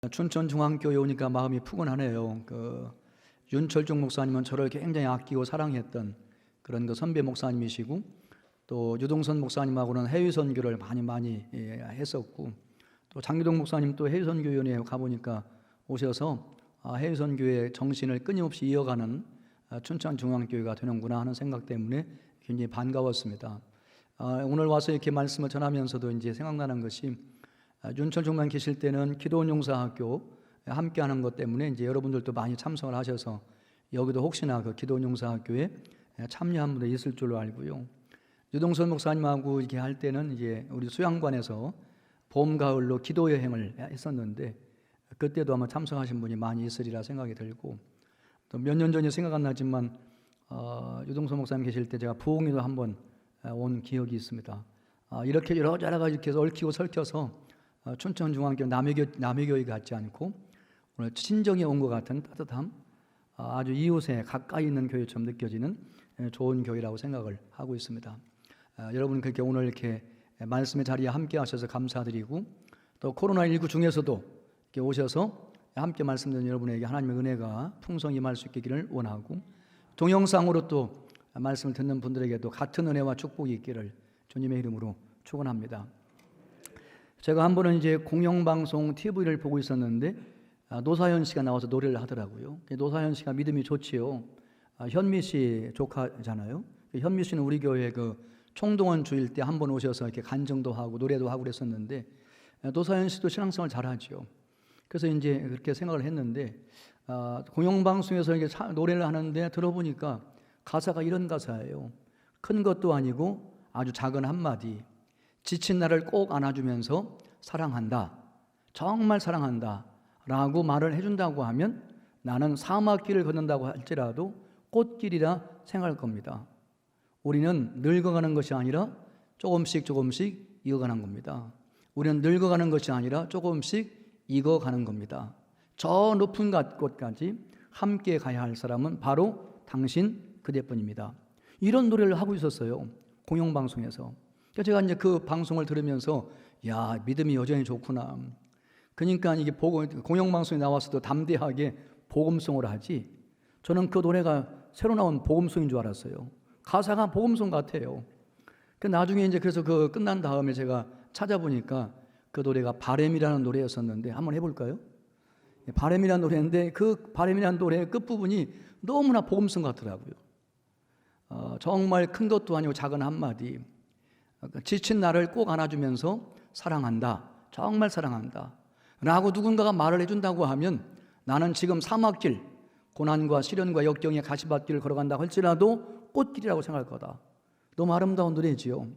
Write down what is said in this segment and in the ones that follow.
춘천중앙교회 오니까 마음이 푸근하네요. 윤철중 목사님은 저를 굉장히 아끼고 사랑했던 그런 선배 목사님이시고, 또 유동선 목사님하고는 해외 선교를 많이 했었고, 또 장기동 목사님 또 해외 선교위원회에 가보니까 오셔서 해외 선교의 정신을 끊임없이 이어가는 춘천중앙교회가 되는구나 하는 생각 때문에 굉장히 반가웠습니다. 오늘 와서 이렇게 말씀을 전하면서도 이제 생각나는 것이, 윤철중만 계실 때는 기도원용사학교 함께하는 것 때문에 이제 여러분들도 많이 참석을 하셔서 여기도 혹시나 그 기도원용사학교에 참여한 분도 있을 줄로 알고요. 유동선 목사님하고 이렇게 할 때는 이제 우리 수양관에서 봄 가을로 기도 여행을 했었는데, 그때도 아마 참석하신 분이 많이 있으리라 생각이 들고, 또 몇 년 전이 생각 안 나지만 유동선 목사님 계실 때 제가 부흥회도 한번 온 기억이 있습니다. 이렇게 여러 가지 이렇게 얽히고 설켜서 춘천중앙교회 남의 교회 같지 않고 오늘 친정에 온 것 같은 따뜻함, 아주 이웃에 가까이 있는 교회처럼 느껴지는 좋은 교회라고 생각을 하고 있습니다. 여러분 그렇게 오늘 이렇게 말씀의 자리에 함께 하셔서 감사드리고, 또 코로나19 중에서도 이렇게 오셔서 함께 말씀 듣는 여러분에게 하나님의 은혜가 풍성히 임할 수 있기를 원하고, 동영상으로 또 말씀을 듣는 분들에게도 같은 은혜와 축복이 있기를 주님의 이름으로 축원합니다. 제가 한 번은 이제 공영방송 TV를 보고 있었는데 노사연 씨가 나와서 노래를 하더라고요. 노사연 씨가 믿음이 좋지요. 현미 씨 조카잖아요. 현미 씨는 우리 교회 총동원 주일 때 한 번 오셔서 이렇게 간증도 하고 노래도 하고 그랬었는데, 노사연 씨도 신앙생활 잘하죠. 그래서 이제 그렇게 생각을 했는데, 공영방송에서 이렇게 노래를 하는데 들어보니까 가사가 이런 가사예요. 큰 것도 아니고 아주 작은 한마디, 지친 나를 꼭 안아주면서 사랑한다, 정말 사랑한다 라고 말을 해준다고 하면 나는 사막길을 걷는다고 할지라도 꽃길이라 생각할 겁니다. 우리는 늙어가는 것이 아니라 조금씩 익어가는 겁니다. 우리는 늙어가는 것이 아니라 조금씩 익어가는 겁니다. 저 높은 곳까지 함께 가야 할 사람은 바로 당신 그대뿐입니다. 이런 노래를 하고 있었어요, 공영방송에서. 제가 이제 그 방송을 들으면서 야, 믿음이 여전히 좋구나. 그러니까 이게 공영방송에 나와서도 담대하게 복음송을 하지, 저는 그 노래가 새로 나온 복음송인 줄 알았어요. 가사가 복음송 같아요. 나중에 이제 그래서 끝난 다음에 제가 찾아보니까 그 노래가 바램이라는 노래였었는데, 한번 해볼까요? 바램이라는 노래인데 그 바램이라는 노래의 끝부분이 너무나 복음송 같더라고요. 정말 큰 것도 아니고 작은 한마디, 지친 나를 꼭 안아주면서 사랑한다, 정말 사랑한다 라고 누군가가 말을 해준다고 하면 나는 지금 사막길, 고난과 시련과 역경의 가시밭길을 걸어간다고 할지라도 꽃길이라고 생각할 거다. 너무 아름다운 노래지요.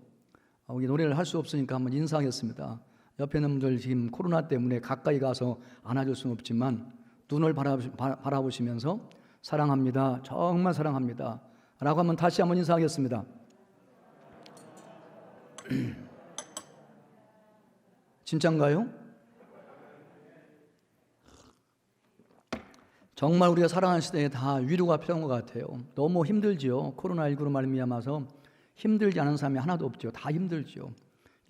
우리 노래를 할 수 없으니까 한번 인사하겠습니다. 옆에 있는 분들 지금 코로나 때문에 가까이 가서 안아줄 수는 없지만 눈을 바라보시면서 사랑합니다, 정말 사랑합니다 라고 하면 다시 한번 인사하겠습니다. 진짠가요? 정말 우리가 살아가는 시대에 다 위로가 필요한 것 같아요. 너무 힘들지요. 코로나19로 말미암아서 힘들지 않은 사람이 하나도 없죠. 다 힘들지요.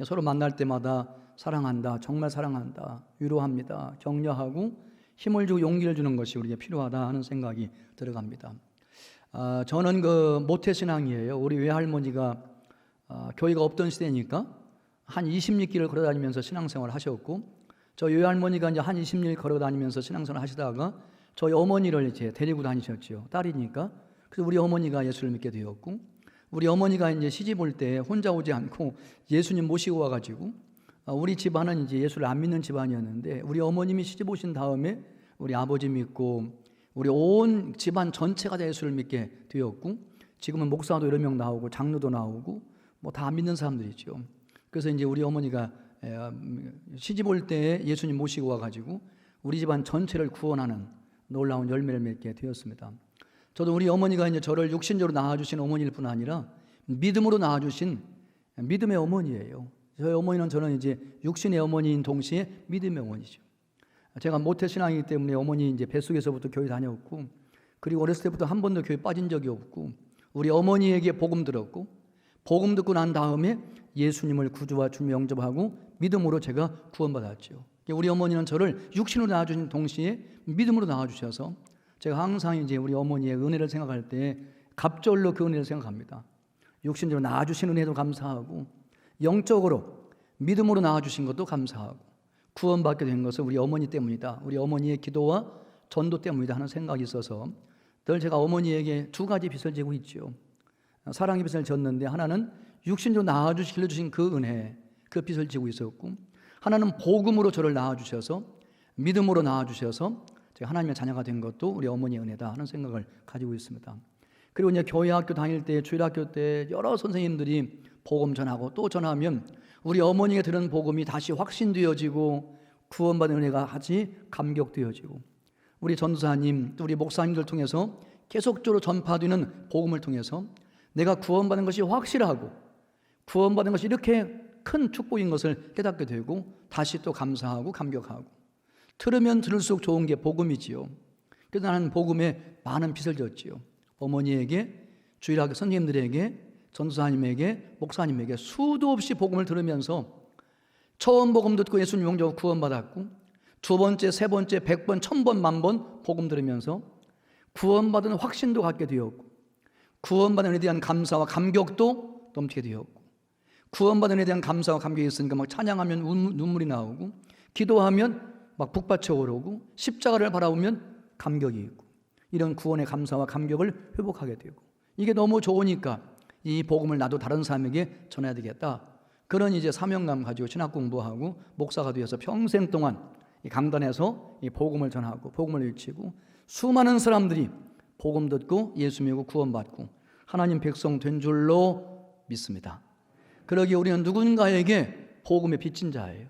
서로 만날 때마다 사랑한다, 정말 사랑한다, 위로합니다, 격려하고 힘을 주고 용기를 주는 것이 우리에게 필요하다 하는 생각이 들어갑니다. 저는 모태신앙이에요. 우리 외할머니가 교회가 없던 시대니까 한 20리길을 걸어다니면서 신앙생활을 하셨고, 저희 외할머니가 이제 한 20리 걸어다니면서 신앙생활을 하시다가 저희 어머니를 이제 데리고 다니셨죠. 딸이니까. 그래서 우리 어머니가 예수를 믿게 되었고, 우리 어머니가 이제 시집 올 때 혼자 오지 않고 예수님 모시고 와가지고, 우리 집안은 이제 예수를 안 믿는 집안이었는데 우리 어머님이 시집 오신 다음에 우리 아버지 믿고 우리 온 집안 전체가 다 예수를 믿게 되었고, 지금은 목사도 여러 명 나오고 장로도 나오고 뭐 다 믿는 사람들이죠. 그래서 이제 우리 어머니가 시집 올 때 예수님 모시고 와가지고 우리 집안 전체를 구원하는 놀라운 열매를 맺게 되었습니다. 저도 우리 어머니가 이제 저를 육신적으로 낳아주신 어머니일 뿐 아니라 믿음으로 낳아주신 믿음의 어머니예요. 저희 어머니는 저는 이제 육신의 어머니인 동시에 믿음의 어머니죠. 제가 모태신앙이기 때문에 어머니 이제 뱃속에서부터 교회 다녔고, 그리고 어렸을 때부터 한 번도 교회 빠진 적이 없고, 우리 어머니에게 복음 들었고, 복음 듣고 난 다음에 예수님을 구주와 주님 영접하고 믿음으로 제가 구원받았죠. 우리 어머니는 저를 육신으로 낳아주신 동시에 믿음으로 낳아주셔서 제가 항상 이제 우리 어머니의 은혜를 생각할 때 갑절로 그 은혜를 생각합니다. 육신으로 낳아주신 은혜도 감사하고 영적으로 믿음으로 낳아주신 것도 감사하고 구원받게 된 것은 우리 어머니 때문이다. 우리 어머니의 기도와 전도 때문이다 하는 생각이 있어서 늘 제가 어머니에게 두 가지 빚을 지고 있죠. 사랑의 빚을 졌는데 하나는 육신으로 낳아주시길래 주신 그 은혜, 그 빚을 지고 있었고, 하나는 복음으로 저를 낳아주셔서 믿음으로 낳아주셔서 제가 하나님의 자녀가 된 것도 우리 어머니의 은혜다 하는 생각을 가지고 있습니다. 그리고 이제 교회 학교 다닐 때, 주일학교 때 여러 선생님들이 복음 전하고 또 전하면 우리 어머니가 들은 복음이 다시 확신되어지고 구원받은 은혜가 같이 감격되어지고, 우리 전도사님 또 우리 목사님들 통해서 계속적으로 전파되는 복음을 통해서 내가 구원받은 것이 확실하고 구원받은 것이 이렇게 큰 축복인 것을 깨닫게 되고 다시 또 감사하고 감격하고, 들으면 들을수록 좋은 게 복음이지요. 그래서 나는 복음에 많은 빚을 졌지요. 어머니에게, 주일학교 선생님들에게, 전도사님에게, 목사님에게 수도 없이 복음을 들으면서 처음 복음 듣고 예수님 영접하고 구원받았고, 두 번째, 세 번째, 100번, 1000번, 만번 복음 들으면서 구원받은 확신도 갖게 되었고, 구원받은 은혜에 대한 감사와 감격도 넘치게 되었고, 구원받은 은혜에 대한 감사와 감격이 있으니까 막 찬양하면 눈물이 나오고, 기도하면 막 북받쳐 오르고, 십자가를 바라보면 감격이 있고, 이런 구원의 감사와 감격을 회복하게 되고, 이게 너무 좋으니까 이 복음을 나도 다른 사람에게 전해야 되겠다. 그런 이제 사명감 가지고 신학 공부하고 목사가 되어서 평생 동안 이 강단에서 이 복음을 전하고 복음을 외치고 수많은 사람들이 복음 듣고 예수 믿고 구원받고 하나님 백성 된 줄로 믿습니다. 그러기에 우리는 누군가에게 복음의 빚진 자예요.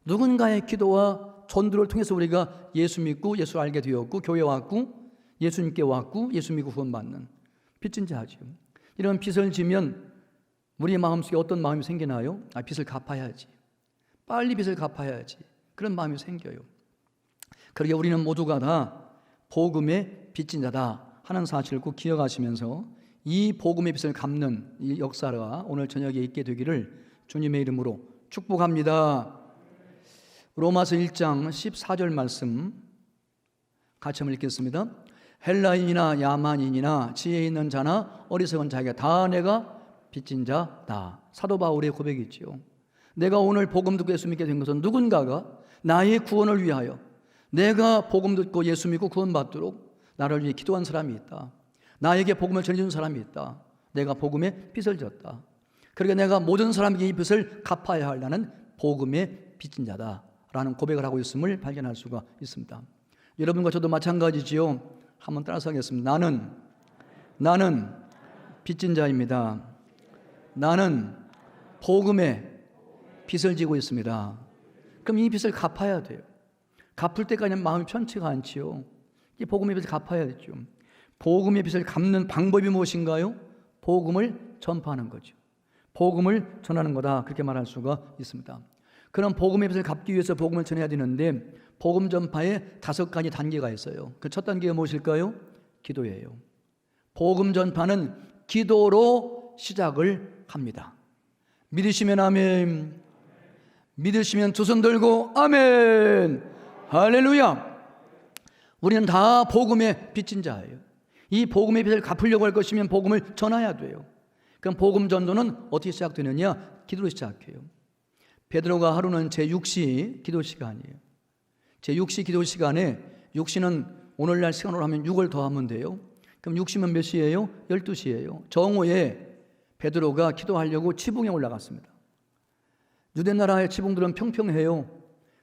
누군가의 기도와 전도를 통해서 우리가 예수 믿고 예수 알게 되었고 교회 왔고 예수님께 왔고 예수 믿고 구원받는 빚진 자죠. 이런 빚을 지면 우리의 마음속에 어떤 마음이 생기나요? 빚을 갚아야지. 빨리 빚을 갚아야지. 그런 마음이 생겨요. 그러기에 우리는 모두가 다 복음의 빚진 자다 하는 사실을 꼭 기억하시면서 이 복음의 빚을 갚는 이 역사가 오늘 저녁에 있게 되기를 주님의 이름으로 축복합니다. 로마서 1장 14절 말씀 같이 한번 읽겠습니다. 헬라인이나 야만인이나 지혜 있는 자나 어리석은 자에게 다 내가 빚진 자다. 사도 바울의 고백이지요. 내가 오늘 복음 듣고 예수 믿게 된 것은 누군가가 나의 구원을 위하여 내가 복음 듣고 예수 믿고 구원받도록 나를 위해 기도한 사람이 있다. 나에게 복음을 전해준 사람이 있다. 내가 복음의 빚을 졌다. 그러니까 내가 모든 사람에게 이 빚을 갚아야 할 나는 복음의 빚진 자다라는 고백을 하고 있음을 발견할 수가 있습니다. 여러분과 저도 마찬가지지요. 한번 따라서 하겠습니다. 나는 빚진 자입니다. 나는 복음의 빚을 지고 있습니다. 그럼 이 빚을 갚아야 돼요. 갚을 때까지는 마음이 편치가 않지요. 이 복음의 빚을 갚아야죠. 복음의 빚을 갚는 방법이 무엇인가요? 복음을 전파하는 거죠. 복음을 전하는 거다. 그렇게 말할 수가 있습니다. 그럼 복음의 빚을 갚기 위해서 복음을 전해야 되는데 복음 전파에 5가지 단계가 있어요. 그 첫 단계가 무엇일까요? 기도예요. 복음 전파는 기도로 시작을 합니다. 믿으시면 아멘. 믿으시면 두 손 들고 아멘. 할렐루야. 우리는 다 복음의 빚진 자예요. 이 복음의 빚을 갚으려고 할 것이면 복음을 전해야 돼요. 그럼 복음 전도는 어떻게 시작되느냐? 기도로 시작해요. 베드로가 하루는 제6시 기도 시간이에요. 제6시 기도 시간에 6시는 오늘날 시간으로 하면 6을 더하면 돼요. 그럼 6시면 몇 시예요? 12시예요. 정오에 베드로가 기도하려고 지붕에 올라갔습니다. 유대 나라의 지붕들은 평평해요.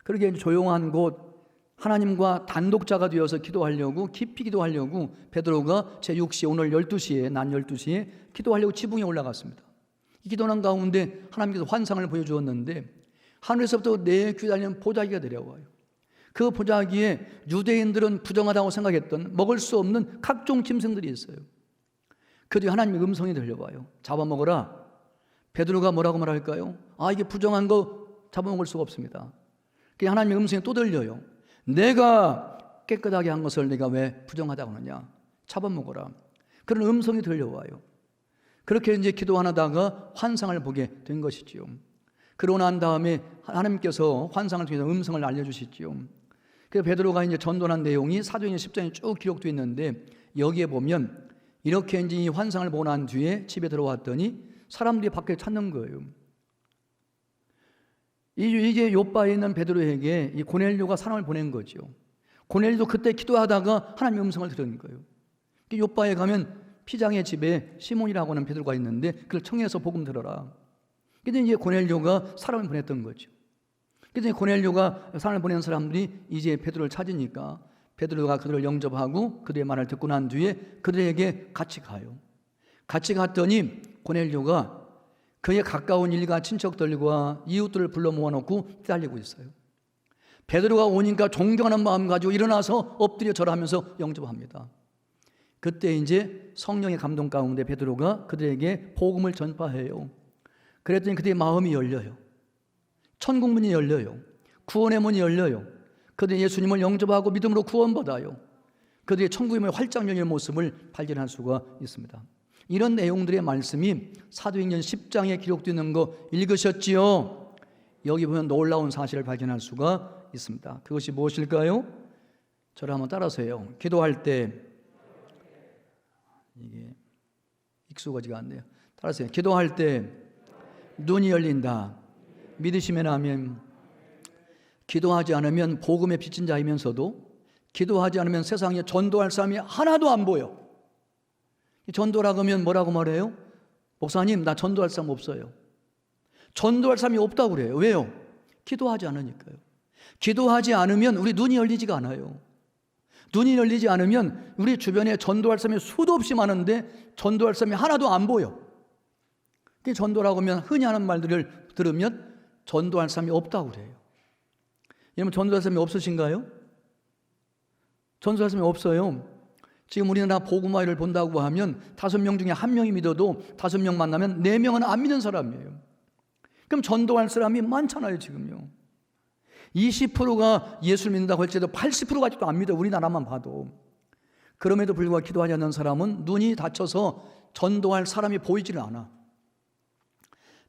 그러기에 조용한 곳 하나님과 단독자가 되어서 기도하려고 깊이 기도하려고 베드로가 제6시 오늘 12시에 낮 12시에 기도하려고 지붕에 올라갔습니다. 이 기도하는 가운데 하나님께서 환상을 보여주었는데 하늘에서부터 내 귀에 달린 보자기가 내려와요. 그 보자기에 유대인들은 부정하다고 생각했던 먹을 수 없는 각종 짐승들이 있어요. 그 뒤에 하나님의 음성이 들려와요. 잡아먹어라. 베드로가 뭐라고 말할까요? 이게 부정한 거 잡아먹을 수가 없습니다. 그게 하나님의 음성이 또 들려요. 내가 깨끗하게 한 것을 내가 왜 부정하다고 하느냐? 잡아먹어라. 그런 음성이 들려와요. 그렇게 이제 기도하다가 환상을 보게 된 것이지요. 그러고 난 다음에 하나님께서 환상을 통해서 음성을 알려주시지요. 그래서 베드로가 이제 전도한 내용이 사도행전 10장에 쭉 기록되어 있는데, 여기에 보면 이렇게 이제 이 환상을 보고 난 뒤에 집에 들어왔더니 사람들이 밖에 찾는 거예요. 이제 요바에 있는 베드로에게 이 고넬료가 사람을 보낸 거죠. 고넬료도 그때 기도하다가 하나님의 음성을 들은 거예요. 요바에 가면 피장의 집에 시몬이라고 하는 베드로가 있는데 그걸 청해서 복음 들어라. 그래서 이제 고넬료가 사람을 보냈던 거죠. 그래서 고넬료가 사람을 보낸 사람들이 이제 베드로를 찾으니까 베드로가 그들을 영접하고 그들의 말을 듣고 난 뒤에 그들에게 같이 가요. 같이 갔더니 고넬료가 그에 가까운 일가 친척들과 이웃들을 불러 모아놓고 기다리고 있어요. 베드로가 오니까 존경하는 마음 가지고 일어나서 엎드려 절하면서 영접합니다. 그때 이제 성령의 감동 가운데 베드로가 그들에게 복음을 전파해요. 그랬더니 그들의 마음이 열려요. 천국 문이 열려요. 구원의 문이 열려요. 그들이 예수님을 영접하고 믿음으로 구원받아요. 그들의 천국의 문이 활짝 열리는 모습을 발견할 수가 있습니다. 이런 내용들의 말씀이 사도행전 10장에 기록되어 있는 거 읽으셨지요? 여기 보면 놀라운 사실을 발견할 수가 있습니다. 그것이 무엇일까요? 저를 한번 따라서 해요. 기도할 때, 이게 익숙하지가 않네요. 따라서 해요. 기도할 때 눈이 열린다. 믿으시면 아멘. 기도하지 않으면 복음에 비친 자이면서도 기도하지 않으면 세상에 전도할 사람이 하나도 안 보여. 전도라고 하면 뭐라고 말해요? 목사님, 나 전도할 사람 없어요. 전도할 사람이 없다고 그래요. 왜요? 기도하지 않으니까요. 기도하지 않으면 우리 눈이 열리지가 않아요. 눈이 열리지 않으면 우리 주변에 전도할 사람이 수도 없이 많은데 전도할 사람이 하나도 안 보여. 전도라고 하면 흔히 하는 말들을 들으면 전도할 사람이 없다고 그래요. 여러분, 전도할 사람이 없으신가요? 전도할 사람이 없어요. 지금 우리나라 복음화를 본다고 하면 5명 중에 1명이 믿어도 5명 만나면 4명은 안 믿는 사람이에요. 그럼 전도할 사람이 많잖아요. 지금요 20%가 예수를 믿는다고 할지라도 80%가 아직도 안 믿어. 우리나라만 봐도. 그럼에도 불구하고 기도하지 않는 사람은 눈이 닫혀서 전도할 사람이 보이지를 않아.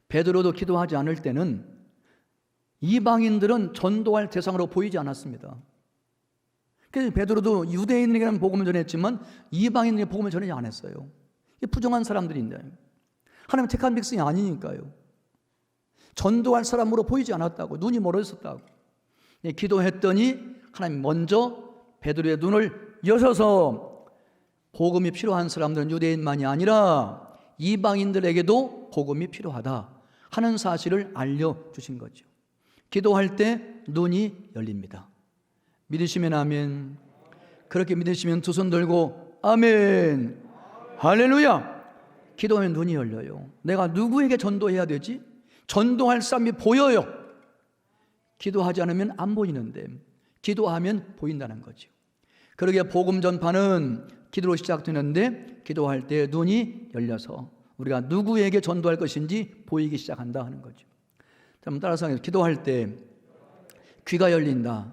베드로도 기도하지 않을 때는 이방인들은 전도할 대상으로 보이지 않았습니다. 그래서 베드로도 유대인에게는 복음을 전했지만 이방인에게 복음을 전하지 않았어요. 부정한 사람들인데 하나님 택한 백성이 아니니까요. 전도할 사람으로 보이지 않았다고. 눈이 멀어졌다고. 기도했더니 하나님 먼저 베드로의 눈을 여셔서 복음이 필요한 사람들은 유대인만이 아니라 이방인들에게도 복음이 필요하다 하는 사실을 알려주신 거죠. 기도할 때 눈이 열립니다. 믿으시면 아멘. 그렇게 믿으시면 두 손 들고 아멘, 할렐루야. 기도하면 눈이 열려요. 내가 누구에게 전도해야 되지? 전도할 사람이 보여요. 기도하지 않으면 안 보이는데 기도하면 보인다는 거죠. 그러게 복음 전파는 기도로 시작되는데 기도할 때 눈이 열려서 우리가 누구에게 전도할 것인지 보이기 시작한다 하는 거죠. 한번 따라서 기도할 때 귀가 열린다.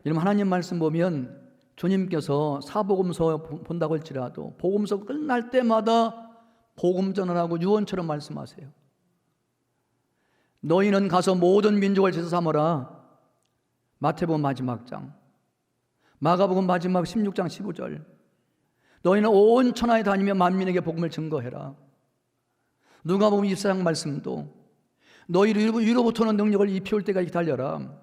여러분, 하나님 말씀 보면 주님께서 사복음서 본다고 할지라도 복음서 끝날 때마다 복음 전하라고 유언처럼 말씀하세요. 너희는 가서 모든 민족을 제사 삼으라. 마태복음 마지막 장, 마가복음 마지막 16장 15절. 너희는 온 천하에 다니며 만민에게 복음을 증거해라. 누가복음 24장 말씀도 너희를 위로부터는 능력을 입혀올 때까지 기다려라.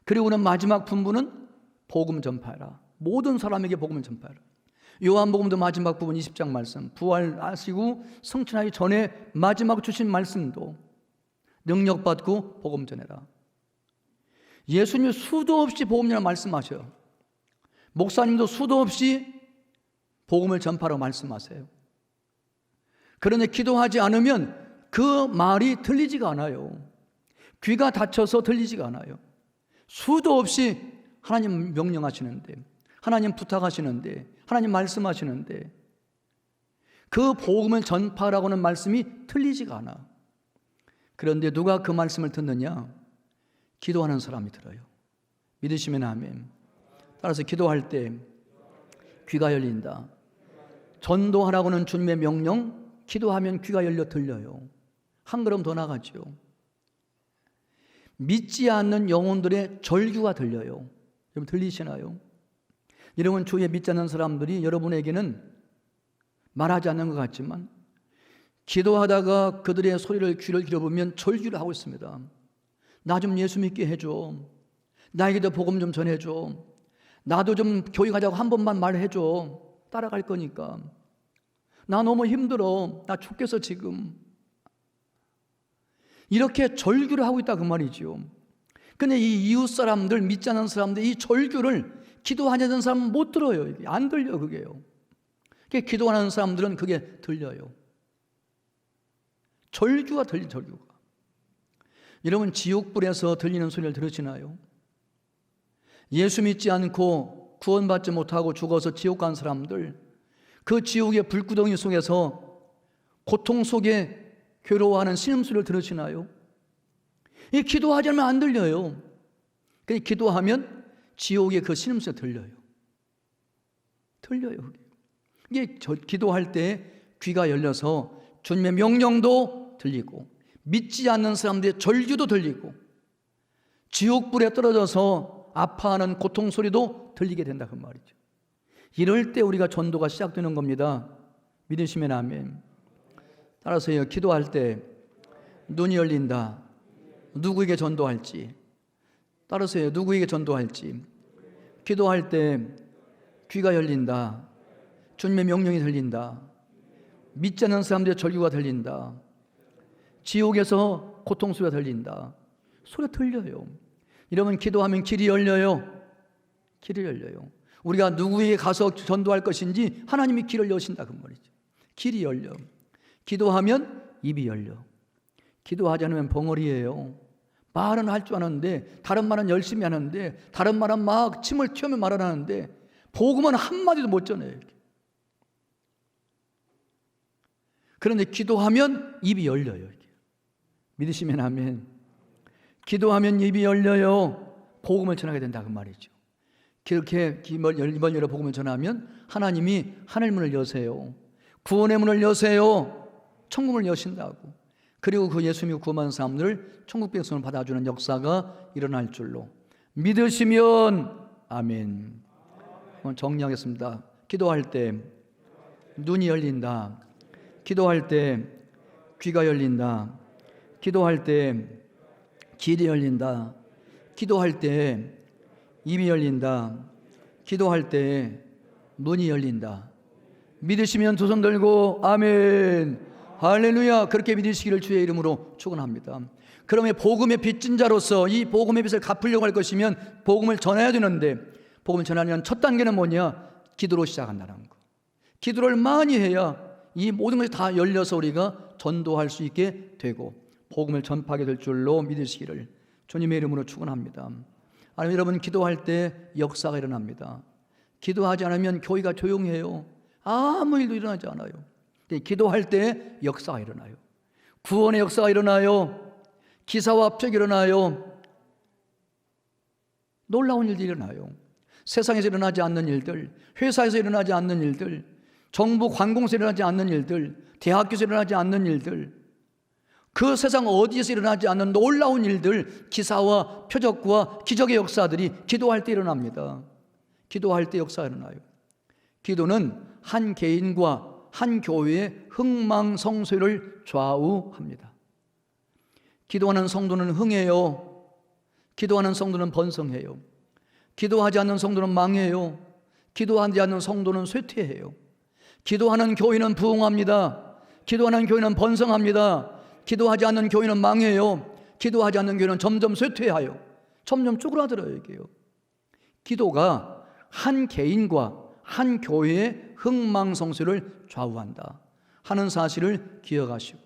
그리고는 마지막 분부는 복음 전파해라. 모든 사람에게 복음을 전파해라. 요한복음도 마지막 부분 20장 말씀, 부활하시고 성천하기 전에 마지막 주신 말씀도 능력 받고 복음 전해라. 예수님이 수도 없이 복음 전하라 말씀하셔요. 목사님도 수도 없이 복음을 전파라고 말씀하세요. 그런데 기도하지 않으면 그 말이 들리지가 않아요. 귀가 닫혀서 들리지가 않아요. 수도 없이 하나님 명령하시는데, 하나님 부탁하시는데, 하나님 말씀하시는데 그 복음을 전파라고는 말씀이 틀리지가 않아. 그런데 누가 그 말씀을 듣느냐? 기도하는 사람이 들어요. 믿으시면 아멘. 따라서 기도할 때 귀가 열린다. 전도하라고는 주님의 명령, 기도하면 귀가 열려 들려요. 한 걸음 더 나가죠. 믿지 않는 영혼들의 절규가 들려요. 여러분 들리시나요? 여러분 주에 믿지 않는 사람들이 여러분에게는 말하지 않는 것 같지만 기도하다가 그들의 소리를 귀를 기울여보면 절규를 하고 있습니다. 나 좀 예수 믿게 해줘. 나에게도 복음 좀 전해줘. 나도 좀 교회 가자고 한 번만 말해줘. 따라갈 거니까. 나 너무 힘들어. 나 죽겠어 지금. 이렇게 절규를 하고 있다 그 말이죠. 근데 이 이웃 사람들, 믿지 않는 사람들 이 절규를 기도하는 사람은 못 들어요. 이게 안 들려 그게요. 기도하는 사람들은 그게 들려요. 절규가 들리 절규가. 여러분 지옥불에서 들리는 소리를 들으시나요? 예수 믿지 않고 구원받지 못하고 죽어서 지옥 간 사람들, 그 지옥의 불구덩이 속에서 고통 속에 괴로워하는 신음소리를 들으시나요? 이 기도하지 않으면 안 들려요. 그냥 기도하면 지옥의 그 신음소리가 들려요. 들려요. 이게 기도할 때 귀가 열려서 주님의 명령도 들리고 믿지 않는 사람들의 절규도 들리고 지옥불에 떨어져서 아파하는 고통 소리도 들리게 된다 그 말이죠. 이럴 때 우리가 전도가 시작되는 겁니다. 믿으시면 아멘. 따라서요, 기도할 때 눈이 열린다. 누구에게 전도할지. 따라서요, 누구에게 전도할지. 기도할 때 귀가 열린다. 주님의 명령이 들린다. 믿지 않는 사람들의 절규가 들린다. 지옥에서 고통 소리가 들린다. 소리가 들려요. 여러분 기도하면 길이 열려요. 길이 열려요. 우리가 누구에게 가서 전도할 것인지 하나님이 길을 여신다 그 말이죠. 길이 열려. 기도하면 입이 열려. 기도하지 않으면 벙어리예요. 말은 할 줄 아는데 다른 말은 열심히 하는데 다른 말은 막 침을 튀우며 말을 하는데 복음은 한마디도 못 전해요. 그런데 기도하면 입이 열려요. 믿으시면 아멘. 기도하면 입이 열려요. 복음을 전하게 된다 그 말이죠. 그렇게 입을 열어 복음을 전하면 하나님이 하늘문을 여세요. 구원의 문을 여세요. 천국을 여신다고. 그리고 그 예수 믿고 구원받은 사람들을 천국 백성을 받아주는 역사가 일어날 줄로 믿으시면 아멘. 정리하겠습니다. 기도할 때 눈이 열린다. 기도할 때 귀가 열린다. 기도할 때 길이 열린다. 기도할 때 입이 열린다. 기도할 때 문이 열린다. 믿으시면 두 손 들고 아멘. 할렐루야. 그렇게 믿으시기를 주의 이름으로 축원합니다. 그러면 복음의 빚진 자로서 이 복음의 빚을 갚으려고 할 것이면 복음을 전해야 되는데 복음을 전하려면 첫 단계는 뭐냐? 기도로 시작한다는 거. 기도를 많이 해야 이 모든 것이 다 열려서 우리가 전도할 수 있게 되고 복음을 전파하게 될 줄로 믿으시기를 주님의 이름으로 축원합니다. 아니면 여러분 기도할 때 역사가 일어납니다. 기도하지 않으면 교회가 조용해요. 아무 일도 일어나지 않아요. 기도할 때 역사가 일어나요. 구원의 역사가 일어나요. 기사와 합격이 일어나요. 놀라운 일들이 일어나요. 세상에서 일어나지 않는 일들, 회사에서 일어나지 않는 일들, 정부 관공서에서 일어나지 않는 일들, 대학교에서 일어나지 않는 일들, 그 세상 어디에서 일어나지 않는 놀라운 일들, 기사와 표적과 기적의 역사들이 기도할 때 일어납니다. 기도할 때 역사가 일어나요. 기도는 한 개인과 한 교회의 흥망성쇠를 좌우합니다. 기도하는 성도는 흥해요. 기도하는 성도는 번성해요. 기도하지 않는 성도는 망해요. 기도하지 않는 성도는 쇠퇴해요. 기도하는 교회는 부흥합니다. 기도하는 교회는 번성합니다. 기도하지 않는 교회는 망해요. 기도하지 않는 교회는 점점 쇠퇴하여 점점 쪼그라들어요. 이게요. 기도가 한 개인과 한 교회의 흥망성쇠를 좌우한다 하는 사실을 기억하시고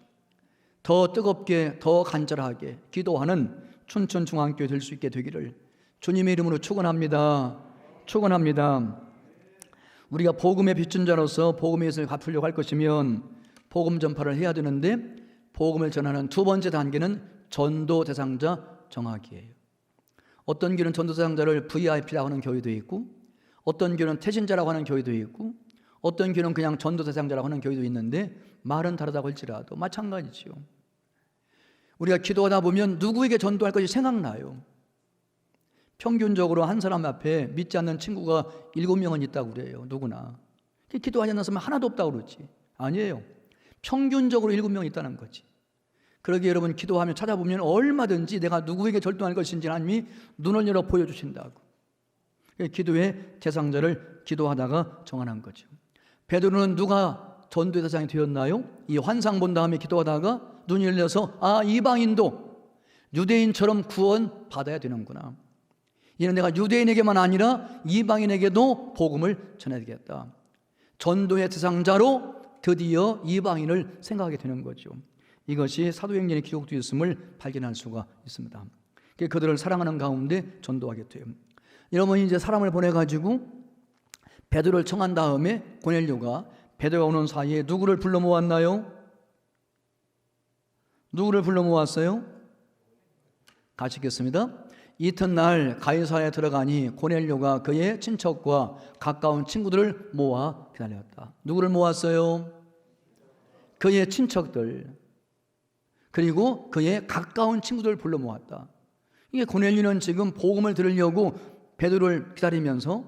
더 뜨겁게 더 간절하게 기도하는 춘천중앙교회 될 수 있게 되기를 주님의 이름으로 축원합니다. 축원합니다. 우리가 복음의 빚진 자로서 복음의 빚을 갚으려고 할 것이면 복음 전파를 해야 되는데 복음을 전하는 두 번째 단계는 전도 대상자 정하기예요. 어떤 교회는 전도 대상자를 VIP라고 하는 교회도 있고 어떤 교회는 태신자라고 하는 교회도 있고 어떤 교회는 그냥 전도 대상자라고 하는 교회도 있는데 말은 다르다고 할지라도 마찬가지지요. 우리가 기도하다 보면 누구에게 전도할 것이 생각나요. 평균적으로 한 사람 앞에 믿지 않는 친구가 7명은 있다고 그래요. 누구나. 기도하지 않는 사람은 하나도 없다고 그러지. 아니에요. 평균적으로 7명 있다는 거지. 그러기에 여러분 기도하며 찾아보면 얼마든지 내가 누구에게 전도할 것인지 하나님이 눈을 열어 보여주신다고. 기도의 대상자를 기도하다가 정하는 거죠. 베드로는 누가 전도의 대상이 되었나요? 이 환상 본 다음에 기도하다가 눈이 열려서 이방인도 유대인처럼 구원 받아야 되는구나. 이는 내가 유대인에게만 아니라 이방인에게도 복음을 전해야 되겠다. 전도의 대상자로 드디어 이방인을 생각하게 되는 거죠. 이것이 사도행전의 기록되어 있음을 발견할 수가 있습니다. 그들을 사랑하는 가운데 전도하게 돼요. 여러분이 이제 사람을 보내가지고 베드로를 청한 다음에 고넬료가 베드로가 오는 사이에 누구를 불러 모았나요? 누구를 불러 모았어요? 같이 읽겠습니다. 이튿날 가이사랴에 들어가니 고넬료가 그의 친척과 가까운 친구들을 모아 기다렸다. 누구를 모았어요? 그의 친척들 그리고 그의 가까운 친구들을 불러 모았다. 이게 고넬료는 지금 복음을 들으려고 베드로를 기다리면서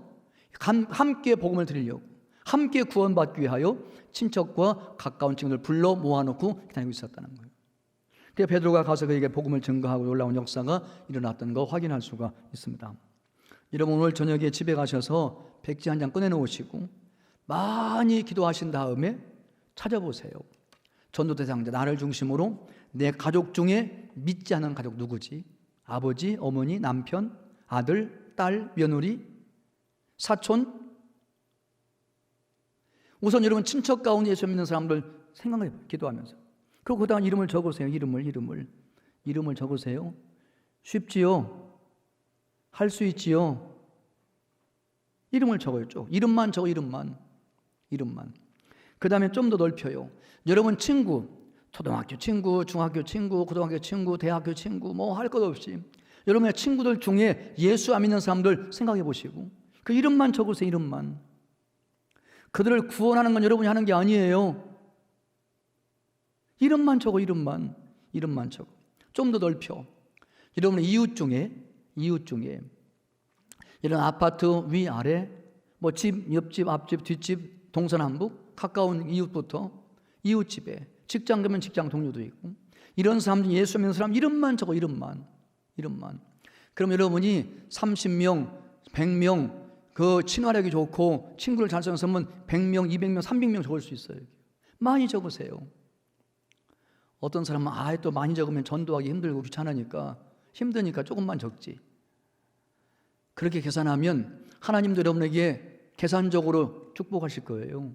함께 복음을 들으려고 함께 구원받기 위하여 친척과 가까운 친구들을 불러 모아놓고 기다리고 있었다는 거예요. 그래서 베드로가 가서 그에게 복음을 증거하고 놀라운 역사가 일어났던 거 확인할 수가 있습니다. 여러분 오늘 저녁에 집에 가셔서 백지 한 장 꺼내놓으시고 많이 기도하신 다음에 찾아보세요. 전도 대상자 나를 중심으로 내 가족 중에 믿지 않은 가족 누구지? 아버지, 어머니, 남편, 아들, 딸, 며느리, 사촌. 우선 여러분 친척 가운데 예수 믿는 사람들 생각해 기도하면서 그리고 그 다음 이름을 적으세요. 이름을 적으세요. 쉽지요? 할 수 있지요? 이름을 적어요. 쭉. 이름만 적어. 이름만. 그 다음에 좀 더 넓혀요. 여러분 친구, 초등학교 친구, 중학교 친구, 고등학교 친구, 대학교 친구 뭐 할 것 없이 여러분의 친구들 중에 예수 안 믿는 사람들 생각해 보시고 그 이름만 적으세요. 이름만. 그들을 구원하는 건 여러분이 하는 게 아니에요. 이름만 적어. 이름만 적어. 좀 더 넓혀. 여러분의 이웃 중에 이런 아파트 위아래 뭐 집, 옆집, 앞집, 뒷집, 동서남북 가까운 이웃부터 이웃집에 직장 가면 직장 동료도 있고 이런 사람들 예수 믿는 사람 이름만 적어. 이름만. 그럼 여러분이 30명, 100명 그 친화력이 좋고 친구를 잘 쓰는 사람은 100명, 200명, 300명 적을 수 있어요. 많이 적으세요. 어떤 사람은 또 많이 적으면 전도하기 힘들고 힘드니까 조금만 적지. 그렇게 계산하면 하나님도 여러분에게 계산적으로 축복하실 거예요.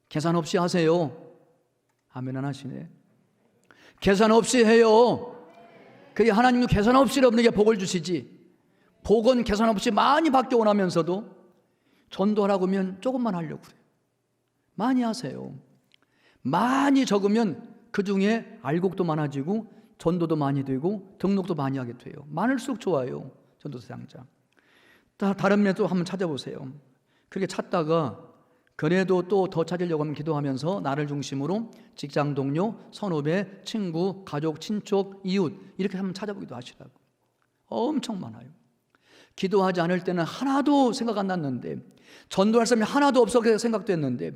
계산 없이 하세요. 아멘 안 하시네. 계산 없이 해요. 그게 하나님은 계산 없이 여러분에게 복을 주시지. 복은 계산 없이 많이 받기 원하면서도 전도하라고 하면 조금만 하려고 그래요. 많이 하세요. 많이 적으면 그 중에 알곡도 많아지고 전도도 많이 되고 등록도 많이 하게 돼요. 많을수록 좋아요. 전도 대상자. 다른 면도 한번 찾아보세요. 그렇게 찾다가 그래도 또 더 찾으려고 하면 기도하면서 나를 중심으로 직장 동료, 선후배, 친구, 가족, 친척, 이웃 이렇게 한번 찾아보기도 하시라고. 엄청 많아요. 기도하지 않을 때는 하나도 생각 안 났는데 전도할 사람이 하나도 없어 생각됐는데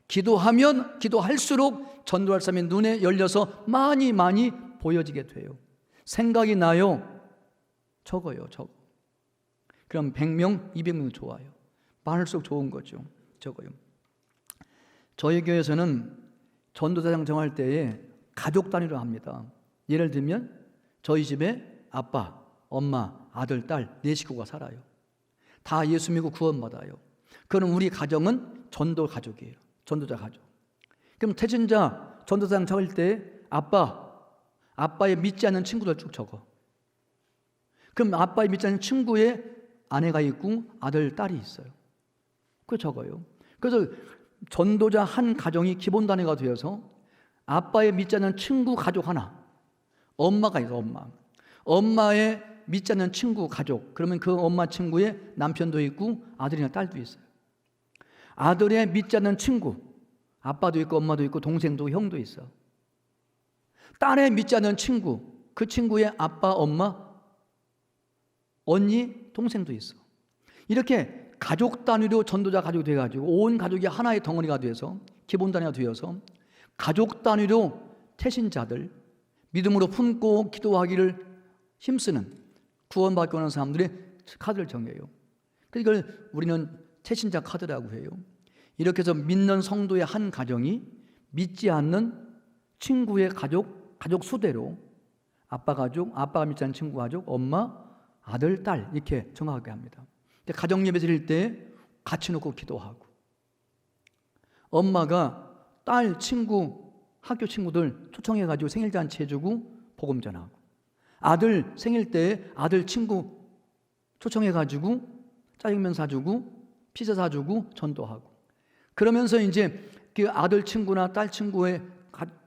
기도하면 기도할수록 전도할 사람이 눈에 열려서 많이 보여지게 돼요. 생각이 나요. 적어요. 그럼 100명, 200명 좋아요. 많을수록 좋은 거죠. 적어요. 저희 교회에서는 전도대상 정할 때에 가족 단위로 합니다. 예를 들면 저희 집에 아빠, 엄마, 아들, 딸 4식구가 살아요. 다 예수 믿고 구원받아요. 그럼 우리 가정은 전도 가족이에요. 전도자 가족. 그럼 태진자 전도대상 적을 때 아빠의 믿지 않는 친구들 쭉 적어. 그럼 아빠의 믿지 않는 친구의 아내가 있고 아들, 딸이 있어요. 그거 적어요. 그래서 전도자 한 가정이 기본 단위가 되어서 아빠의 믿지 않는 친구 가족 하나, 엄마가 있어. 엄마의 믿지 않는 친구 가족. 그러면 그 엄마 친구의 남편도 있고 아들이나 딸도 있어요. 아들의 믿지 않는 친구, 아빠도 있고 엄마도 있고 동생도 형도 있어. 딸의 믿지 않는 친구, 그 친구의 아빠, 엄마, 언니, 동생도 있어. 이렇게 가족 단위로 전도자 가족이 돼가지고 온 가족이 하나의 덩어리가 돼서 기본 단위가 되어서 가족 단위로 태신자들, 믿음으로 품고 기도하기를 힘쓰는 구원받고 오는 사람들의 카드를 정해요. 이걸 우리는 태신자 카드라고 해요. 이렇게 해서 믿는 성도의 한 가정이 믿지 않는 친구의 가족 수대로 아빠 가족, 아빠가 믿지 않는 친구 가족, 엄마, 아들, 딸 이렇게 정하게 합니다. 가정 예배 드릴 때 같이 놓고 기도하고, 엄마가 딸, 친구, 학교 친구들 초청해가지고 생일잔치 해주고 복음 전하고, 아들 생일 때 아들 친구 초청해가지고 짜장면 사주고 피자 사주고 전도하고, 그러면서 이제 그 아들 친구나 딸 친구에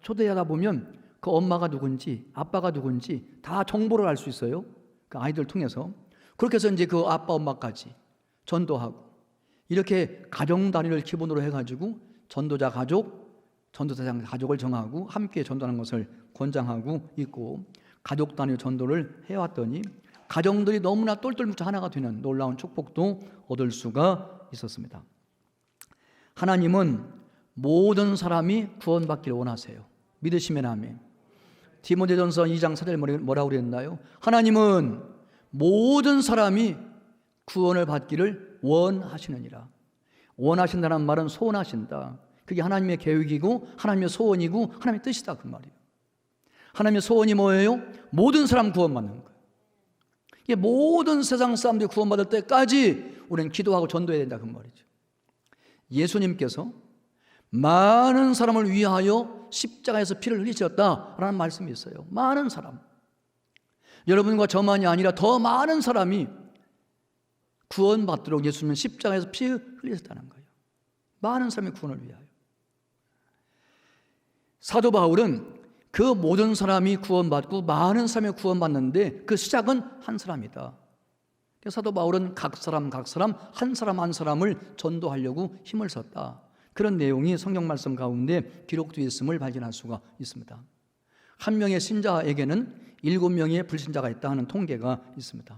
초대하다 보면 그 엄마가 누군지 아빠가 누군지 다 정보를 알 수 있어요. 그 아이들 통해서. 그렇게 해서 이제 그 아빠 엄마까지 전도하고, 이렇게 가정 단위를 기본으로 해가지고 전도자 가족, 전도자 가족을 정하고 함께 전도하는 것을 권장하고 있고, 가족 단위 전도를 해왔더니 가정들이 너무나 똘똘 뭉쳐 하나가 되는 놀라운 축복도 얻을 수가 있었습니다. 하나님은 모든 사람이 구원받기를 원하세요. 믿으시면 아멘. 디모데전서 2장 4절 뭐라고 그랬나요? 하나님은 모든 사람이 구원을 받기를 원하시느니라. 원하신다는 말은 소원하신다. 그게 하나님의 계획이고 하나님의 소원이고 하나님의 뜻이다 그 말이에요. 하나님의 소원이 뭐예요? 모든 사람 구원받는 거예요. 이게 모든 세상 사람들이 구원받을 때까지 우리는 기도하고 전도해야 된다 그 말이죠. 예수님께서 많은 사람을 위하여 십자가에서 피를 흘리셨다라는 말씀이 있어요. 많은 사람, 여러분과 저만이 아니라 더 많은 사람이 구원받도록 예수님은 십자가에서 피 흘리셨다는 거예요. 많은 사람의 구원을 위하여. 사도 바울은 그 모든 사람이 구원받고 많은 사람이 구원받는데 그 시작은 한 사람이다. 사도 바울은 각 사람 한 사람 한 사람을 전도하려고 힘을 썼다. 그런 내용이 성경 말씀 가운데 기록되어 있음을 발견할 수가 있습니다. 한 명의 신자에게는 7명의 불신자가 있다 하는 통계가 있습니다.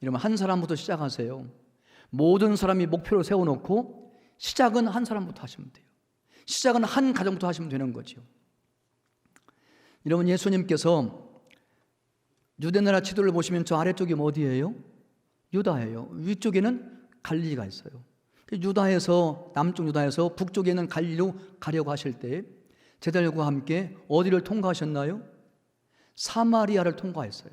이러면 한 사람부터 시작하세요. 모든 사람이 목표를 세워놓고 시작은 한 사람부터 하시면 돼요. 시작은 한 가정부터 하시면 되는 거죠. 여러분, 예수님께서 유대나라 지도를 보시면 저 아래쪽이 어디예요? 유다예요. 위쪽에는 갈릴리가 있어요. 유다에서, 남쪽 유다에서 북쪽에 있는 갈릴리로 가려고 하실 때 제자들과 함께 어디를 통과하셨나요? 사마리아를 통과했어요.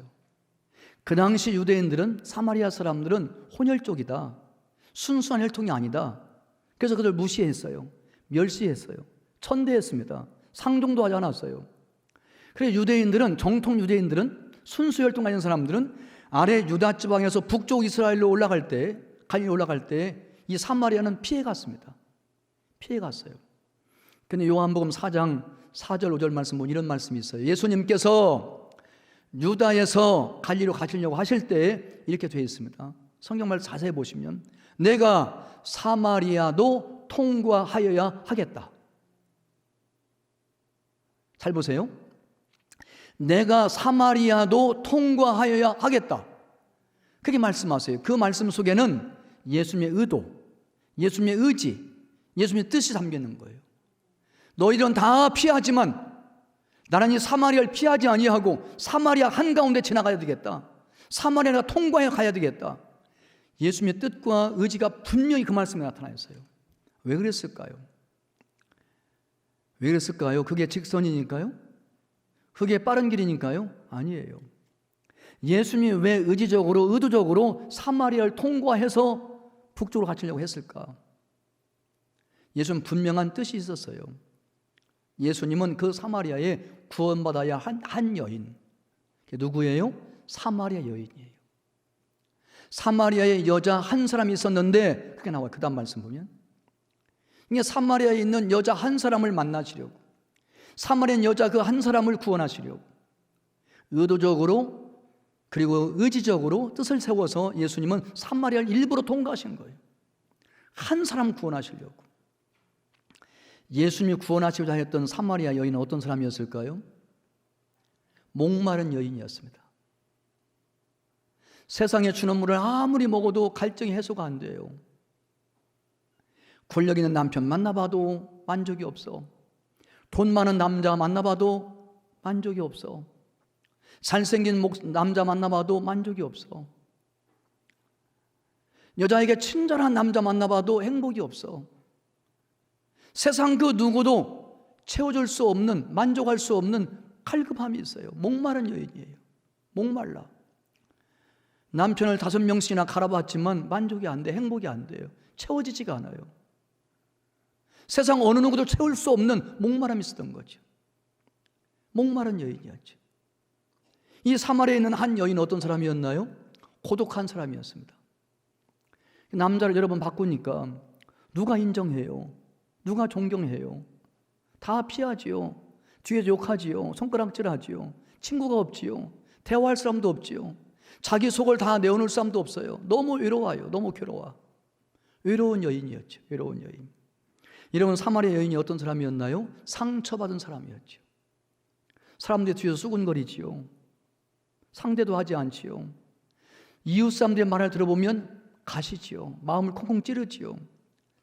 그 당시 유대인들은, 사마리아 사람들은 혼혈족이다, 순수한 혈통이 아니다. 그래서 그들 무시했어요. 멸시했어요. 천대했습니다. 상종도 하지 않았어요. 그래서 유대인들은, 정통 유대인들은, 순수 혈통 가진 사람들은 아래 유다 지방에서 북쪽 이스라엘로 올라갈 때, 갈릴리 올라갈 때 이 사마리아는 피해갔습니다. 피해갔어요. 근데 요한복음 4장 4절 5절 말씀 보면 이런 말씀이 있어요. 예수님께서 유다에서 갈릴리로 가시려고 하실 때 이렇게 되어 있습니다. 성경 말씀 자세히 보시면 내가 사마리아도 통과하여야 하겠다. 잘 보세요. 내가 사마리아도 통과하여야 하겠다. 그렇게 말씀하세요. 그 말씀 속에는 예수님의 의도, 예수님의 의지, 예수님의 뜻이 담겨 있는 거예요. 너희들은 다 피하지만 나는 이 사마리아를 피하지 아니하고 사마리아 한가운데 지나가야 되겠다. 사마리아가 통과해 가야 되겠다. 예수님의 뜻과 의지가 분명히 그 말씀에 나타나 있어요. 왜 그랬을까요? 왜 그랬을까요? 그게 직선이니까요? 그게 빠른 길이니까요? 아니에요. 예수님이 왜 의지적으로, 의도적으로 사마리아를 통과해서 북쪽으로 가시려고 했을까? 예수님은 분명한 뜻이 있었어요. 예수님은 그 사마리아에 구원받아야 한 여인. 누구예요? 사마리아 여인이에요. 사마리아에 여자 한 사람이 있었는데, 그게 나와요. 그 다음 말씀 보면. 이게 사마리아에 있는 여자 한 사람을 만나시려고, 사마리아 여자 그 한 사람을 구원하시려고 의도적으로 그리고 의지적으로 뜻을 세워서 예수님은 사마리아를 일부러 통과하신 거예요. 한 사람 구원하시려고. 예수님이 구원하시고자 했던 사마리아 여인은 어떤 사람이었을까요? 목마른 여인이었습니다. 세상에 주는 물을 아무리 먹어도 갈증이 해소가 안 돼요. 권력 있는 남편 만나봐도 만족이 없어. 돈 많은 남자 만나봐도 만족이 없어. 잘생긴 남자 만나봐도 만족이 없어. 여자에게 친절한 남자 만나봐도 행복이 없어. 세상 그 누구도 채워줄 수 없는, 만족할 수 없는 갈급함이 있어요. 목마른 여인이에요. 목말라. 남편을 5명씩이나 갈아봤지만 만족이 안 돼, 행복이 안 돼요. 채워지지가 않아요. 세상 어느 누구도 채울 수 없는 목마름이 있었던 거죠. 목마른 여인이었죠. 이 사마리아에 있는 한 여인은 어떤 사람이었나요? 고독한 사람이었습니다. 남자를 여러 번 바꾸니까 누가 인정해요? 누가 존경해요? 다 피하지요. 뒤에서 욕하지요. 손가락질하지요. 친구가 없지요. 대화할 사람도 없지요. 자기 속을 다 내어놓을 사람도 없어요. 너무 외로워요. 너무 괴로워. 외로운 여인이었죠. 외로운 여인. 여러분, 사마리아 여인이 어떤 사람이었나요? 상처받은 사람이었죠. 사람들이 뒤에서 수군거리지요. 상대도 하지 않지요. 이웃 사람들의 말을 들어보면 가시지요. 마음을 콩콩 찌르지요.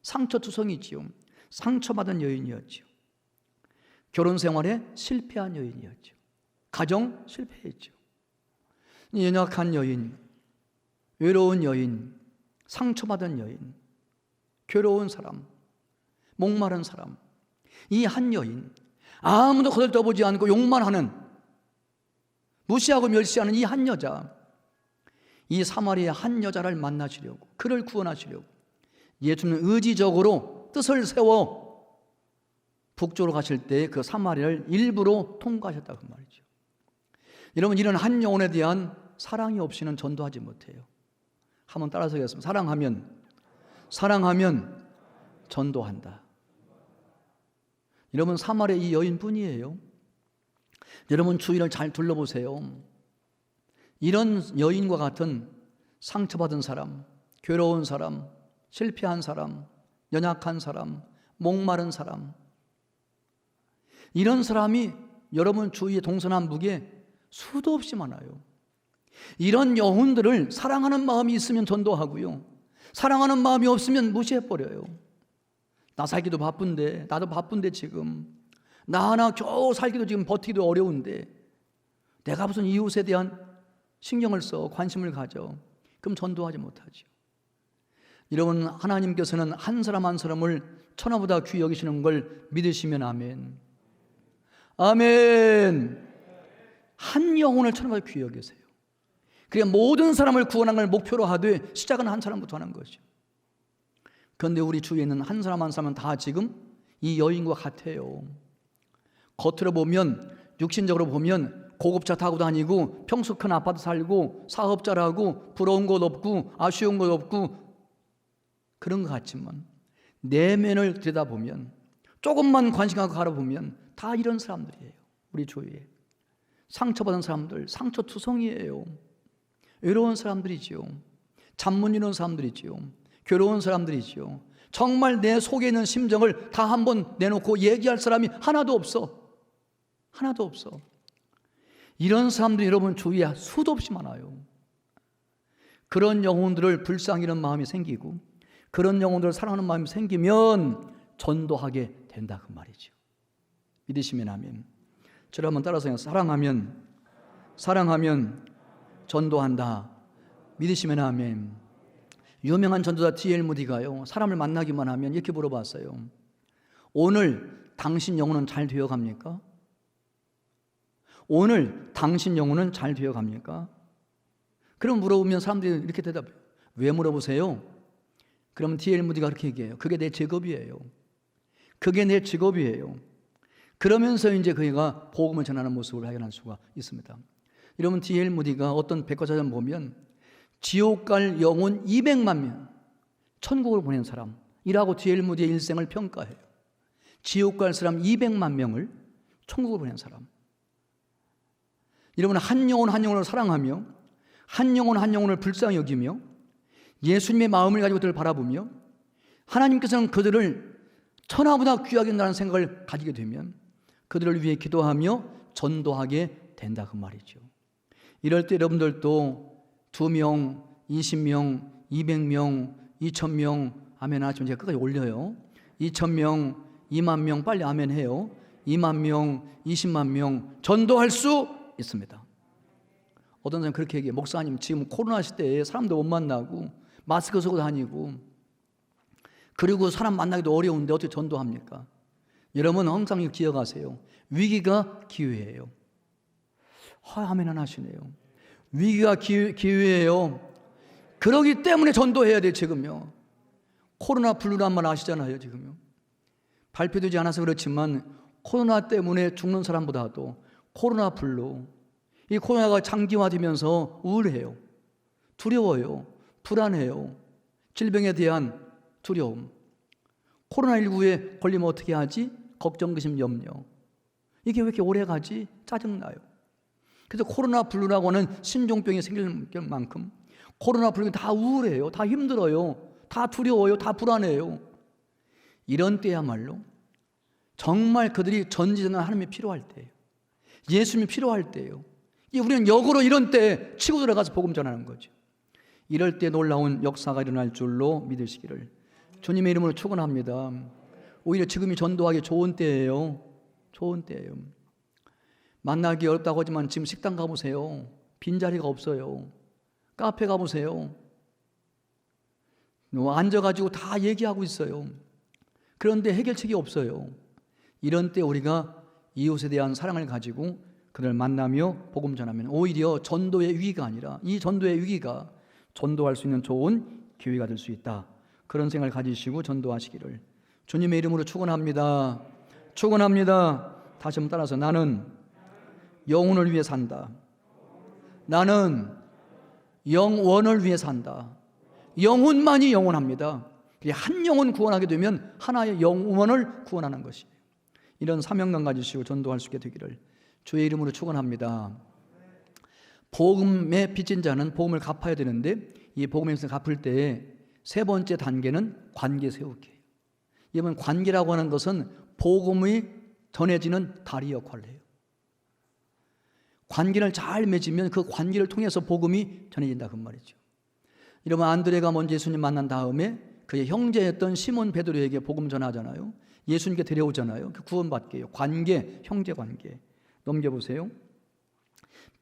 상처투성이지요. 상처받은 여인이었죠. 결혼 생활에 실패한 여인이었죠. 가정 실패했죠. 연약한 여인, 외로운 여인, 상처받은 여인, 괴로운 사람, 목마른 사람. 이 한 여인, 아무도 거들떠보지 않고 욕만 하는, 무시하고 멸시하는 이 한 여자, 이 사마리아 한 여자를 만나시려고, 그를 구원하시려고 예수님은 의지적으로 뜻을 세워 북쪽으로 가실 때 그 사마리아를 일부러 통과하셨다고 말이죠. 여러분, 이런 한 영혼에 대한 사랑이 없이는 전도하지 못해요. 한번 따라서 하겠습니다. 사랑하면 전도한다. 여러분, 사마리아 이 여인뿐이에요. 여러분 주위를 잘 둘러보세요. 이런 여인과 같은 상처받은 사람, 괴로운 사람, 실패한 사람, 연약한 사람, 목마른 사람, 이런 사람이 여러분 주위의 동서남북에 수도 없이 많아요. 이런 영혼들을 사랑하는 마음이 있으면 전도하고요, 사랑하는 마음이 없으면 무시해버려요. 나 살기도 바쁜데, 나도 바쁜데 지금 나 하나 겨우 살기도 지금 버티기도 어려운데 내가 무슨 이웃에 대한 신경을 써, 관심을 가져. 그럼 전도하지 못하죠. 여러분, 하나님께서는 한 사람 한 사람을 천하보다 귀히 여기시는 걸 믿으시면 아멘. 아멘. 한 영혼을 천하보다 귀히 여기세요. 그래, 모든 사람을 구원하는 걸 목표로 하되 시작은 한 사람부터 하는 것이죠. 그런데 우리 주위에 있는 한 사람 한 사람은 다 지금 이 여인과 같아요. 겉으로 보면, 육신적으로 보면 고급차 타고 다니고 평수 큰 아파트 살고 사업자라고 부러운 것 없고 아쉬운 것 없고 그런 것 같지만 내면을 들여다보면, 조금만 관심하고 갈아보면 다 이런 사람들이에요. 우리 주위에 상처받은 사람들, 상처투성이에요. 외로운 사람들이지요. 잠 못 이루는 사람들이지요. 괴로운 사람들이지요. 정말 내 속에 있는 심정을 다 한번 내놓고 얘기할 사람이 하나도 없어. 하나도 없어. 이런 사람들이 여러분 주위에 수도 없이 많아요. 그런 영혼들을 불쌍히 여기는 마음이 생기고, 그런 영혼들을 사랑하는 마음이 생기면 전도하게 된다, 그 말이죠. 믿으시면 아멘. 저를 한번 따라서 사랑하면 전도한다. 믿으시면 아멘. 유명한 전도자 D.L. 무디가요, 사람을 만나기만 하면 이렇게 물어봤어요. 오늘 당신 영혼은 잘 되어갑니까? 오늘 당신 영혼은 잘 되어갑니까? 그럼 물어보면 사람들이 이렇게 대답해요. 왜 물어보세요? 그러면 D.L. 무디가 그렇게 얘기해요. 그게 내 직업이에요. 그게 내 직업이에요. 그러면서 이제 그가 복음을 전하는 모습을 발견할 수가 있습니다. 여러분, D.L. 무디가 어떤 백과사전 보면 지옥 갈 영혼 200만 명, 천국을 보낸 사람이라고 D.L. 무디의 일생을 평가해요. 지옥 갈 사람 200만 명을 천국을 보낸 사람. 여러분, 한 영혼 한 영혼을 사랑하며 한 영혼 한 영혼을 불쌍히 여기며 예수님의 마음을 가지고 그들을 바라보며 하나님께서는 그들을 천하보다 귀하게 한다는 생각을 가지게 되면 그들을 위해 기도하며 전도하게 된다 그 말이죠. 이럴 때 여러분들도 2명, 20명, 200명, 2000명 아멘 하시면 제가 끝까지 올려요. 2000명, 2만 명 빨리 아멘 해요. 2만 명, 20만 명 전도할 수 있습니다. 어떤 사람이 그렇게 얘기해요. 목사님 지금 코로나 시대에 사람도 못 만나고 마스크 쓰고 다니고 그리고 사람 만나기도 어려운데 어떻게 전도합니까? 여러분 항상 기억하세요. 위기가 기회예요. 아멘 안 하시네요. 위기가 기회예요. 그러기 때문에 전도해야 돼요. 지금요. 코로나 블루란 말 아시잖아요. 지금요. 발표되지 않아서 그렇지만 코로나 때문에 죽는 사람보다도 코로나 블루, 이 코로나가 장기화되면서 우울해요. 두려워요. 불안해요. 질병에 대한 두려움. 코로나19에 걸리면 어떻게 하지? 걱정, 의심, 염려. 이게 왜 이렇게 오래 가지? 짜증나요. 그래서 코로나 블루라고 하는 신종병이 생길 만큼 코로나 블루는 다 우울해요. 다 힘들어요. 다 두려워요. 다 불안해요. 이런 때야말로 정말 그들이 전지전능한 하나님이 필요할 때예요. 예수님이 필요할 때예요. 우리는 역으로 이런 때 치고 들어가서 복음 전하는 거죠. 이럴 때 놀라운 역사가 일어날 줄로 믿으시기를 주님의 이름으로 축원합니다. 오히려 지금이 전도하기 좋은 때예요. 좋은 때예요. 만나기 어렵다고 하지만 지금 식당 가보세요. 빈자리가 없어요. 카페 가보세요. 앉아가지고 다 얘기하고 있어요. 그런데 해결책이 없어요. 이런 때 우리가 이웃에 대한 사랑을 가지고 그를 만나며 복음 전하면 오히려 전도의 위기가 아니라 이 전도의 위기가 전도할 수 있는 좋은 기회가 될 수 있다. 그런 생각을 가지시고 전도하시기를 주님의 이름으로 축원합니다. 축원합니다. 다시 한번 따라서 나는 영혼을 위해 산다. 나는 영원을 위해 산다. 영혼만이 영원합니다. 한 영혼 구원하게 되면 하나의 영혼을 구원하는 것이에요. 이런 사명감 가지시고 전도할 수 있게 되기를 주의 이름으로 축원합니다. 복음에 빚진 자는 복음을 갚아야 되는데 이 복음에서 갚을 때 세 번째 단계는 관계 세우기예요. 이번 관계라고 하는 것은 복음이 전해지는 다리 역할을 해요. 관계를 잘 맺으면 그 관계를 통해서 복음이 전해진다 그 말이죠. 여러분 안드레가 먼저 예수님 만난 다음에 그의 형제였던 시몬 베드로에게 복음 전하잖아요. 예수님께 데려오잖아요. 그 구원받게 해요. 관계, 형제 관계. 넘겨보세요.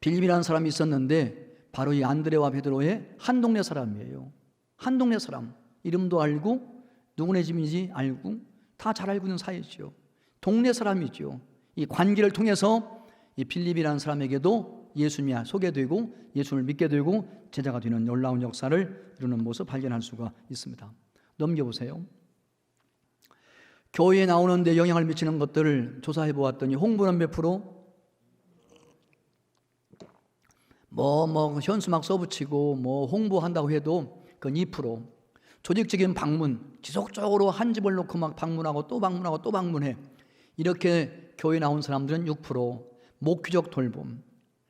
빌립이라는 사람이 있었는데 바로 이 안드레와 베드로의 한 동네 사람이에요. 한 동네 사람. 이름도 알고 누구네 집인지 알고 다 잘 알고 있는 사이죠. 동네 사람이죠. 이 관계를 통해서 이 빌립이라는 사람에게도 예수님이 소개되고 예수를 믿게 되고 제자가 되는 놀라운 역사를 이루는 모습 발견할 수가 있습니다. 넘겨보세요. 교회에 나오는데 영향을 미치는 것들을 조사해 보았더니 홍보는 몇 프로? 현수막 써붙이고 홍보한다고 해도 그건 2%. 조직적인 방문, 지속적으로 한 집을 놓고 막 방문하고 또 방문하고 또 방문해. 이렇게 교회 나온 사람들은 6%. 목회적 돌봄,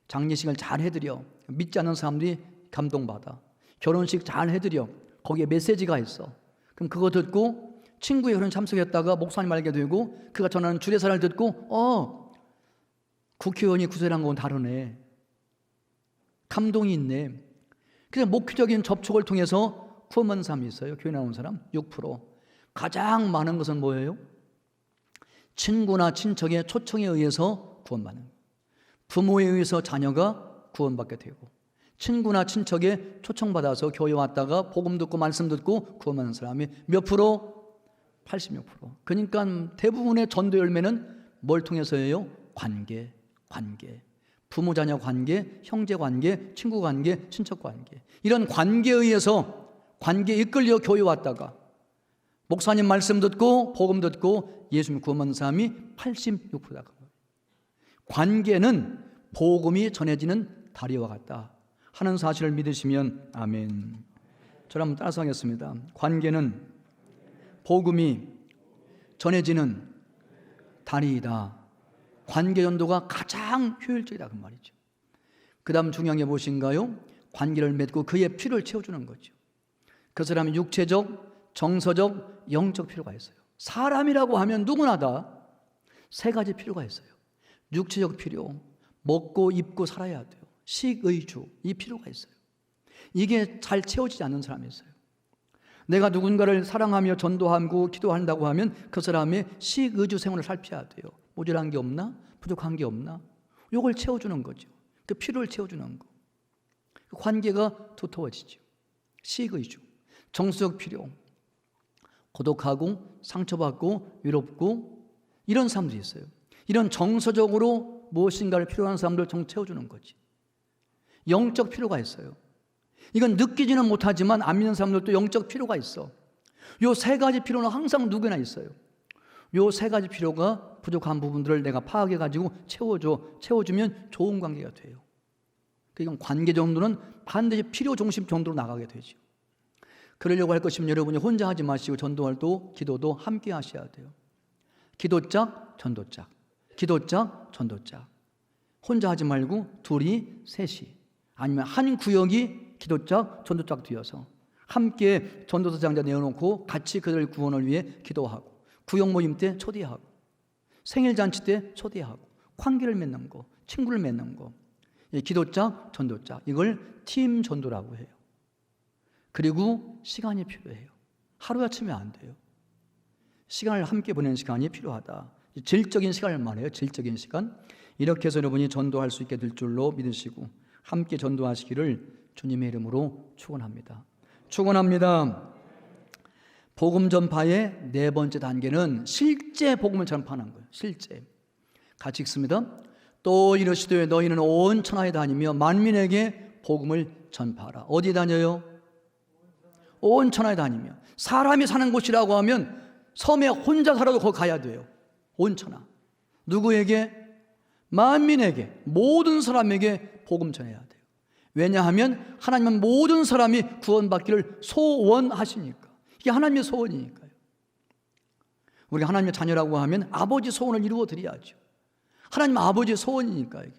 장례식을 잘 해드려. 믿지 않는 사람들이 감동받아. 결혼식 잘 해드려. 거기에 메시지가 있어. 그럼 그거 듣고 친구의 결혼 참석했다가 목사님 알게 되고 그가 전하는 주례사를 듣고 국회의원이 구세란 건 다르네. 감동이 있네. 그래서 목회적인 접촉을 통해서 구원받는 사람이 있어요. 교회 나온 사람 6%. 가장 많은 것은 뭐예요? 친구나 친척의 초청에 의해서 구원받는 거예요. 부모에 의해서 자녀가 구원받게 되고 친구나 친척의 초청받아서 교회 왔다가 복음 듣고 말씀 듣고 구원받는 사람이 몇 프로? 86%. 그러니까 대부분의 전도 열매는 뭘 통해서예요? 관계. 부모 자녀 관계, 형제 관계, 친구 관계, 친척 관계. 이런 관계에 의해서 관계에 이끌려 교회 왔다가 목사님 말씀 듣고 복음 듣고 예수님 구원받는 사람이 86%다. 관계는 복음이 전해지는 다리와 같다 하는 사실을 믿으시면 아멘. 저를 한번 따라서 하겠습니다. 관계는 복음이 전해지는 다리이다. 관계 전도가 가장 효율적이다 그 말이죠. 그 다음 중요한 게 무엇인가요? 관계를 맺고 그의 필요를 채워주는 거죠. 그 사람이 육체적, 정서적, 영적 필요가 있어요. 사람이라고 하면 누구나 다 세 가지 필요가 있어요. 육체적 필요, 먹고 입고 살아야 돼요. 식의주, 이 필요가 있어요. 이게 잘 채워지지 않는 사람이 있어요. 내가 누군가를 사랑하며 전도하고 기도한다고 하면 그 사람의 식의주 생활을 살펴야 돼요. 모자란 게 없나? 부족한 게 없나? 이걸 채워주는 거죠. 그 필요를 채워주는 거. 그 관계가 두터워지죠. 식의주, 정서적 필요, 고독하고 상처받고 외롭고 이런 사람들이 있어요. 이런 정서적으로 무엇인가를 필요한 사람들 정 채워주는 거지. 영적 필요가 있어요. 이건 느끼지는 못하지만 안 믿는 사람들도 영적 필요가 있어. 요 세 가지 필요는 항상 누구나 있어요. 요 세 가지 필요가 부족한 부분들을 내가 파악해가지고 채워주면 좋은 관계가 돼요. 그러니까 관계 정도는 반드시 필요 중심 정도로 나가게 되죠. 그러려고 할 것이면 여러분이 혼자 하지 마시고 전도활도, 기도도 함께 하셔야 돼요. 기도짝, 전도짝, 기도짝, 전도짝. 혼자 하지 말고 둘이, 셋이, 아니면 한 구역이 기도짝, 전도짝 되어서 함께 전도서 장자 내어놓고 같이 그들 구원을 위해 기도하고, 구역 모임 때 초대하고, 생일잔치 때 초대하고, 관계를 맺는 거, 친구를 맺는 거, 기도짝, 전도짝, 이걸 팀 전도라고 해요. 그리고 시간이 필요해요. 하루아침에 안 돼요. 시간을 함께 보내는 시간이 필요하다. 질적인 시간을 말해요. 질적인 시간. 이렇게 해서 여러분이 전도할 수 있게 될 줄로 믿으시고 함께 전도하시기를 주님의 이름으로 축원합니다. 축원합니다. 복음 전파의 네 번째 단계는 실제 복음을 전파하는 거예요. 실제. 같이 읽습니다. 또 이르시되 너희는 온 천하에 다니며 만민에게 복음을 전파하라. 어디 다녀요? 온 천하에 다니며. 사람이 사는 곳이라고 하면 섬에 혼자 살아도 거기 가야 돼요. 온 천하. 누구에게? 만민에게, 모든 사람에게 복음 전해야 돼요. 왜냐하면 하나님은 모든 사람이 구원받기를 소원하시니까. 이게 하나님의 소원이니까요. 우리가 하나님의 자녀라고 하면 아버지 소원을 이루어 드려야죠. 하나님 아버지의 소원이니까 이게.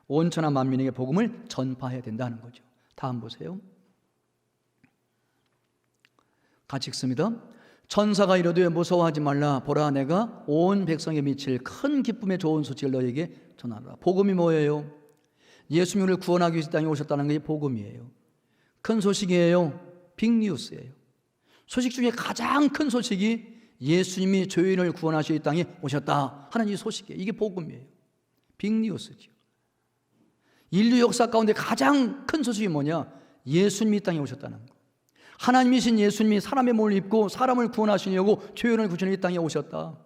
온 천하 만민에게 복음을 전파해야 된다는 거죠. 다음 보세요. 같이 읽습니다. 천사가 이르되 무서워하지 말라. 보라 내가 온 백성에 미칠 큰 기쁨의 좋은 소식을 너에게 전하라. 복음이 뭐예요? 예수님을 구원하기 위해서 땅에 오셨다는 게 복음이에요. 큰 소식이에요. 빅뉴스예요. 소식 중에 가장 큰 소식이 예수님이 죄인을 구원하시기 땅에 오셨다 하는 이 소식이에요. 이게 복음이에요. 빅뉴스죠. 인류 역사 가운데 가장 큰 소식이 뭐냐? 예수님이 땅에 오셨다는 거. 하나님이신 예수님이 사람의 몸을 입고 사람을 구원하시려고 죄인을 구원하기 땅에 오셨다.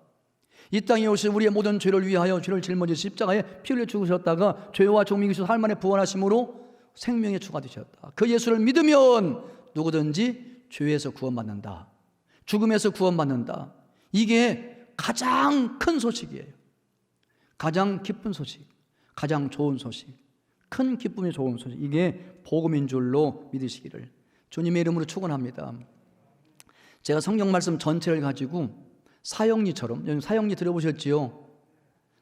이 땅에 오셔서 우리의 모든 죄를 위하여 죄를 짊어져 십자가에 피 흘려 죽으셨다가 죄와 종민이 살 만에 부활하심으로 생명의 주가 되셨다. 그 예수를 믿으면 누구든지 죄에서 구원받는다. 죽음에서 구원받는다. 이게 가장 큰 소식이에요. 가장 기쁜 소식, 가장 좋은 소식, 큰 기쁨이 좋은 소식. 이게 복음인 줄로 믿으시기를 주님의 이름으로 축원합니다. 제가 성경 말씀 전체를 가지고 사형리처럼, 여러분 사형리 들어보셨지요?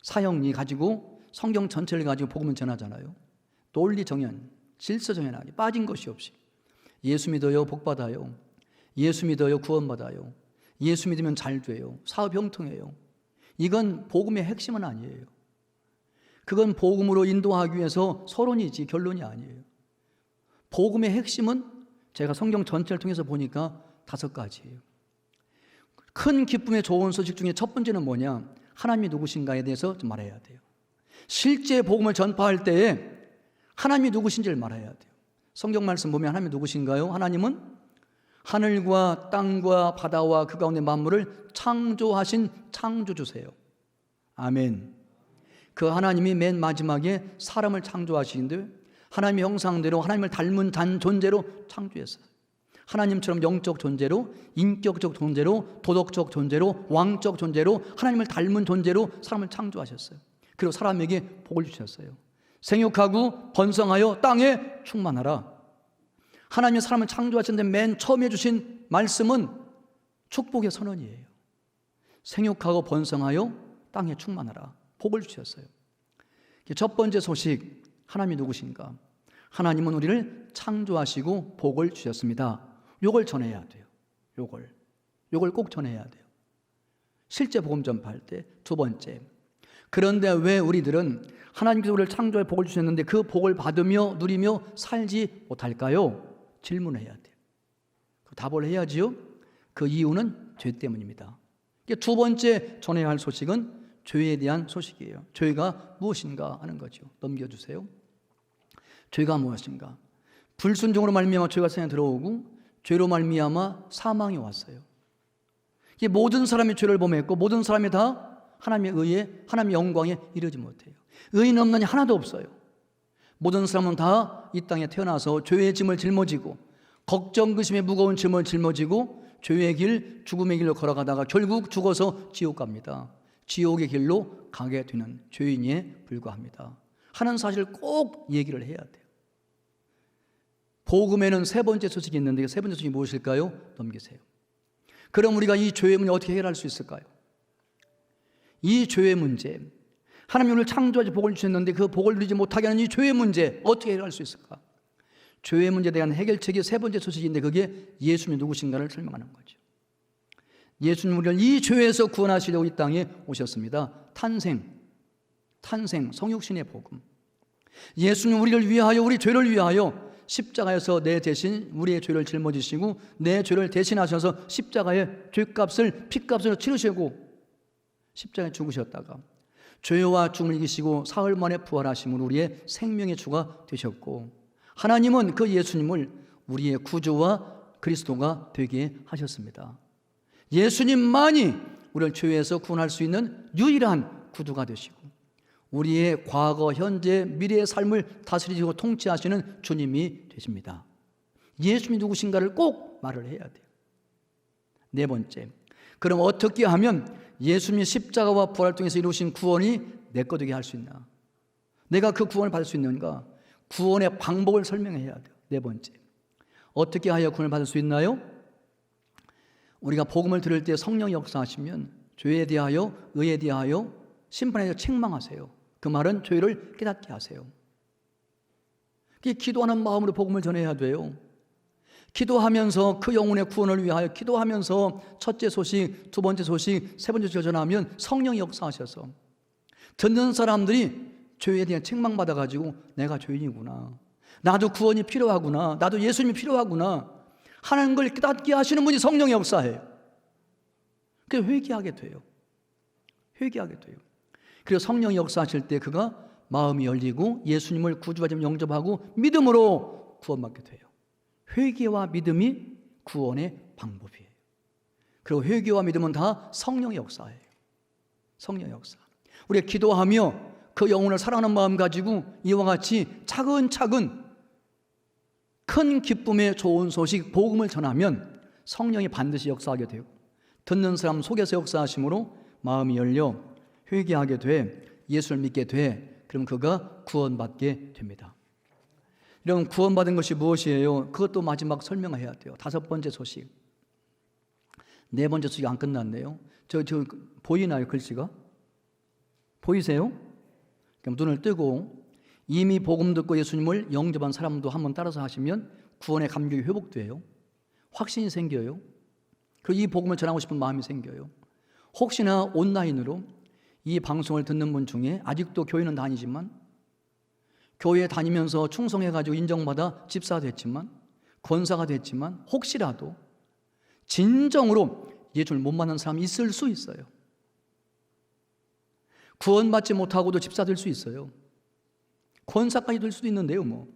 사형리 가지고 성경 전체를 가지고 복음을 전하잖아요. 논리 정연, 질서 정연하게 빠진 것이 없이 예수 믿어요 복받아요. 예수 믿어요 구원받아요. 예수 믿으면 잘 돼요. 사업 형통해요. 이건 복음의 핵심은 아니에요. 그건 복음으로 인도하기 위해서 서론이지 결론이 아니에요. 복음의 핵심은 제가 성경 전체를 통해서 보니까 5가지예요. 큰 기쁨의 좋은 소식 중에 첫 번째는 뭐냐? 하나님이 누구신가에 대해서 좀 말해야 돼요. 실제 복음을 전파할 때에 하나님이 누구신지를 말해야 돼요. 성경 말씀 보면 하나님이 누구신가요? 하나님은 하늘과 땅과 바다와 그 가운데 만물을 창조하신 창조주세요. 아멘. 그 하나님이 맨 마지막에 사람을 창조하시는데 하나님의 형상대로 하나님을 닮은 단 존재로 창조했어요. 하나님처럼 영적 존재로, 인격적 존재로, 도덕적 존재로, 왕적 존재로, 하나님을 닮은 존재로 사람을 창조하셨어요. 그리고 사람에게 복을 주셨어요. 생육하고 번성하여 땅에 충만하라. 하나님이 사람을 창조하셨는데 맨 처음에 주신 말씀은 축복의 선언이에요. 생육하고 번성하여 땅에 충만하라. 복을 주셨어요. 첫 번째 소식, 하나님이 누구신가? 하나님은 우리를 창조하시고 복을 주셨습니다. 요걸 전해야 돼요. 요걸 꼭 전해야 돼요. 실제 복음 전파할 때. 두 번째, 그런데 왜 우리들은 하나님께서 우리를 창조해 복을 주셨는데 그 복을 받으며 누리며 살지 못할까요? 질문을 해야 돼요. 답을 해야지요. 그 이유는 죄 때문입니다. 두 번째 전해야 할 소식은 죄에 대한 소식이에요. 죄가 무엇인가 하는 거죠. 넘겨주세요. 죄가 무엇인가? 불순종으로 말미암아 죄가 세상에 들어오고 죄로 말미암아 사망이 왔어요. 이게 모든 사람이 죄를 범했고 모든 사람이 다 하나님의 의에 하나님의 영광에 이르지 못해요. 의인 없는 이 하나도 없어요. 모든 사람은 다 이 땅에 태어나서 죄의 짐을 짊어지고 걱정 근심의 무거운 짐을 짊어지고 죄의 길 죽음의 길로 걸어가다가 결국 죽어서 지옥 갑니다. 지옥의 길로 가게 되는 죄인에 불과합니다 하는 사실을 꼭 얘기를 해야 돼요. 복음에는 세 번째 소식이 있는데 세 번째 소식이 무엇일까요? 넘기세요. 그럼 우리가 이 죄의 문제 어떻게 해결할 수 있을까요? 이 죄의 문제, 하나님이 우리를 창조하지 복을 주셨는데 그 복을 누리지 못하게 하는 이 죄의 문제 어떻게 해결할 수 있을까? 죄의 문제에 대한 해결책이 세 번째 소식인데 그게 예수님이 누구신가를 설명하는 거죠. 예수님 우리를 이 죄에서 구원하시려고 이 땅에 오셨습니다. 탄생, 성육신의 복음. 예수님 우리를 위하여 우리 죄를 위하여 십자가에서 내 대신 우리의 죄를 짊어지시고 내 죄를 대신하셔서 십자가에 죄값을 피값으로 치르시고 십자가에 죽으셨다가 죄와 죽음을 이기시고 사흘 만에 부활하심으로 우리의 생명의 주가 되셨고 하나님은 그 예수님을 우리의 구주와 그리스도가 되게 하셨습니다. 예수님만이 우리를 죄에서 구원할 수 있는 유일한 구주가 되시고 우리의 과거, 현재, 미래의 삶을 다스리시고 통치하시는 주님이 되십니다. 예수님이 누구신가를 꼭 말을 해야 돼요. 네 번째, 그럼 어떻게 하면 예수님이 십자가와 부활을 통해서 이루신 구원이 내 거 되게 할 수 있나? 내가 그 구원을 받을 수 있는가? 구원의 방법을 설명해야 돼요. 네 번째, 어떻게 하여 구원을 받을 수 있나요? 우리가 복음을 들을 때 성령이 역사하시면 죄에 대하여, 의에 대하여, 심판에 대하여 책망하세요. 그 말은 죄를 깨닫게 하세요. 기도하는 마음으로 복음을 전해야 돼요. 기도하면서 그 영혼의 구원을 위하여 기도하면서 첫째 소식, 두 번째 소식, 세 번째 소식을 전하면 성령이 역사하셔서 듣는 사람들이 죄에 대한 책망받아가지고 내가 죄인이구나, 나도 구원이 필요하구나, 나도 예수님이 필요하구나 하는 걸 깨닫게 하시는 분이 성령의 역사예요. 그래서 회개하게 돼요. 회개하게 돼요. 그리고 성령이 역사하실 때 그가 마음이 열리고 예수님을 구주와 좀 영접하고 믿음으로 구원받게 돼요. 회개와 믿음이 구원의 방법이에요. 그리고 회개와 믿음은 다 성령의 역사예요. 성령의 역사. 우리가 기도하며 그 영혼을 사랑하는 마음 가지고 이와 같이 차근차근 큰 기쁨의 좋은 소식, 복음을 전하면 성령이 반드시 역사하게 되고 듣는 사람 속에서 역사하심으로 마음이 열려 회개하게 돼 예수를 믿게 돼. 그럼 그가 구원받게 됩니다. 이런 구원받은 것이 무엇이에요? 그것도 마지막 설명해야 돼요. 다섯 번째 소식. 네 번째 소식이 안 끝났네요. 저 보이나요? 글씨가? 보이세요? 그럼 눈을 뜨고 이미 복음 듣고 예수님을 영접한 사람도 한번 따라서 하시면 구원의 감격이 회복돼요. 확신이 생겨요. 그리고 이 복음을 전하고 싶은 마음이 생겨요. 혹시나 온라인으로 이 방송을 듣는 분 중에 아직도 교회는 다니지만 교회 다니면서 충성해가지고 인정받아 집사가 됐지만 권사가 됐지만 혹시라도 진정으로 예수를 못 만난 사람이 있을 수 있어요. 구원받지 못하고도 집사 될 수 있어요. 권사까지 될 수도 있는데요.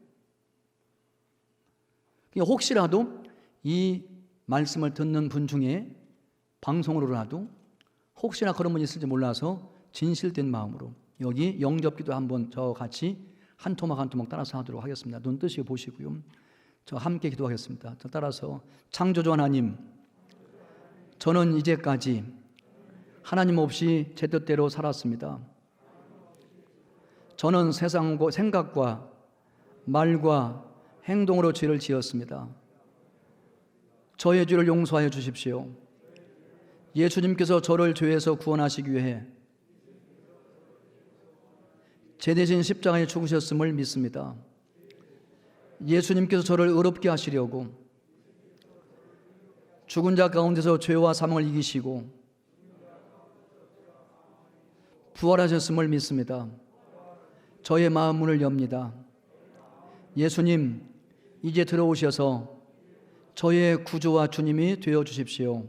혹시라도 이 말씀을 듣는 분 중에 방송으로라도 혹시나 그런 분이 있을지 몰라서 진실된 마음으로 여기 영접기도 한번 저 같이 한 토막 한 토막 따라서 하도록 하겠습니다. 눈 뜨시고 보시고요. 저 함께 기도하겠습니다. 저 따라서 창조주 하나님, 저는 이제까지 하나님 없이 제 뜻대로 살았습니다. 저는 세상과 생각과 말과 행동으로 죄를 지었습니다. 저의 죄를 용서하여 주십시오. 예수님께서 저를 죄에서 구원하시기 위해 제 대신 십자가에 죽으셨음을 믿습니다. 예수님께서 저를 의롭게 하시려고 죽은 자 가운데서 죄와 사망을 이기시고 부활하셨음을 믿습니다. 저의 마음 문을 엽니다. 예수님, 이제 들어오셔서 저의 구주와 주님이 되어 주십시오.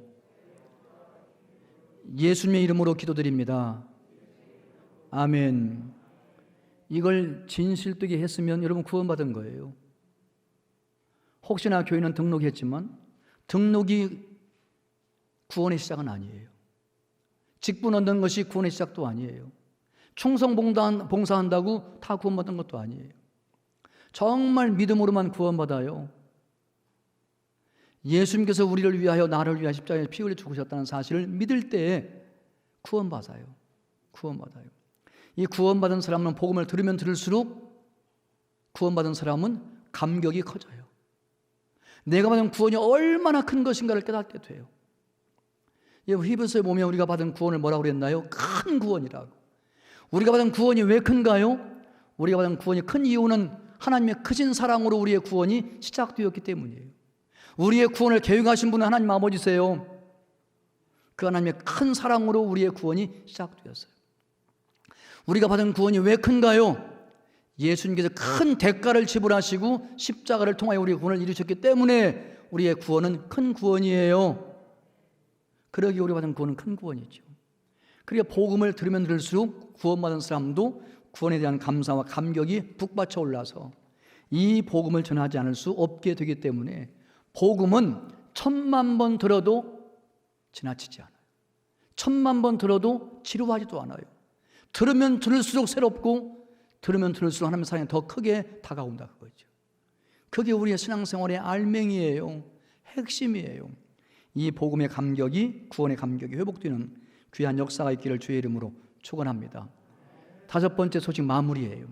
예수님의 이름으로 기도드립니다. 아멘. 이걸 진실되게 했으면 여러분 구원받은 거예요. 혹시나 교회는 등록했지만 등록이 구원의 시작은 아니에요. 직분 얻는 것이 구원의 시작도 아니에요. 충성 봉사한다고 다 구원받은 것도 아니에요. 정말 믿음으로만 구원받아요. 예수님께서 우리를 위하여 나를 위하여 십자가에 피 흘려 죽으셨다는 사실을 믿을 때에 구원받아요. 구원받아요. 이 구원받은 사람은 복음을 들으면 들을수록 구원받은 사람은 감격이 커져요. 내가 받은 구원이 얼마나 큰 것인가를 깨닫게 돼요. 히브리서에 보면 우리가 받은 구원을 뭐라고 그랬나요? 큰 구원이라고. 우리가 받은 구원이 왜 큰가요? 우리가 받은 구원이 큰 이유는 하나님의 크신 사랑으로 우리의 구원이 시작되었기 때문이에요. 우리의 구원을 계획하신 분은 하나님 아버지세요. 그 하나님의 큰 사랑으로 우리의 구원이 시작되었어요. 우리가 받은 구원이 왜 큰가요? 예수님께서 큰 대가를 지불하시고 십자가를 통하여 우리의 구원을 이루셨기 때문에 우리의 구원은 큰 구원이에요. 그러기에 우리 받은 구원은 큰 구원이죠. 그러니까 복음을 들으면 들을수록 구원받은 사람도 구원에 대한 감사와 감격이 북받쳐 올라서 이 복음을 전하지 않을 수 없게 되기 때문에 복음은 1000만 번 들어도 지나치지 않아요. 1000만 번 들어도 지루하지도 않아요. 들으면 들을수록 새롭고 들으면 들을수록 하나님의 사랑이 더 크게 다가온다 그거죠. 그게 우리의 신앙생활의 알맹이에요. 핵심이에요. 이 복음의 감격이, 구원의 감격이 회복되는 귀한 역사가 있기를 주의 이름으로 축원합니다. 5번째 소식 마무리예요.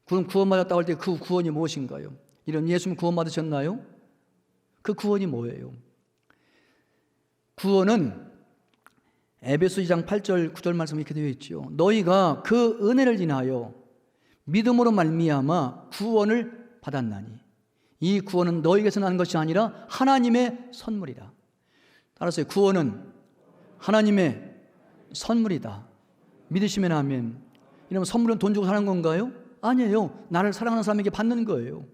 그럼 구원받았다고 할 때 그 구원이 무엇인가요? 이런 예수님 구원받으셨나요? 그 구원이 뭐예요? 구원은 에베소 2장 8절 9절 말씀에 이렇게 되어 있죠. 너희가 그 은혜를 인하여 믿음으로 말미암아 구원을 받았나니 이 구원은 너희에게서 난 것이 아니라 하나님의 선물이라. 따라서 구원은 하나님의 선물이다. 믿으시면 아멘. 이러면 선물은 돈 주고 사는 건가요? 아니에요. 나를 사랑하는 사람에게 받는 거예요.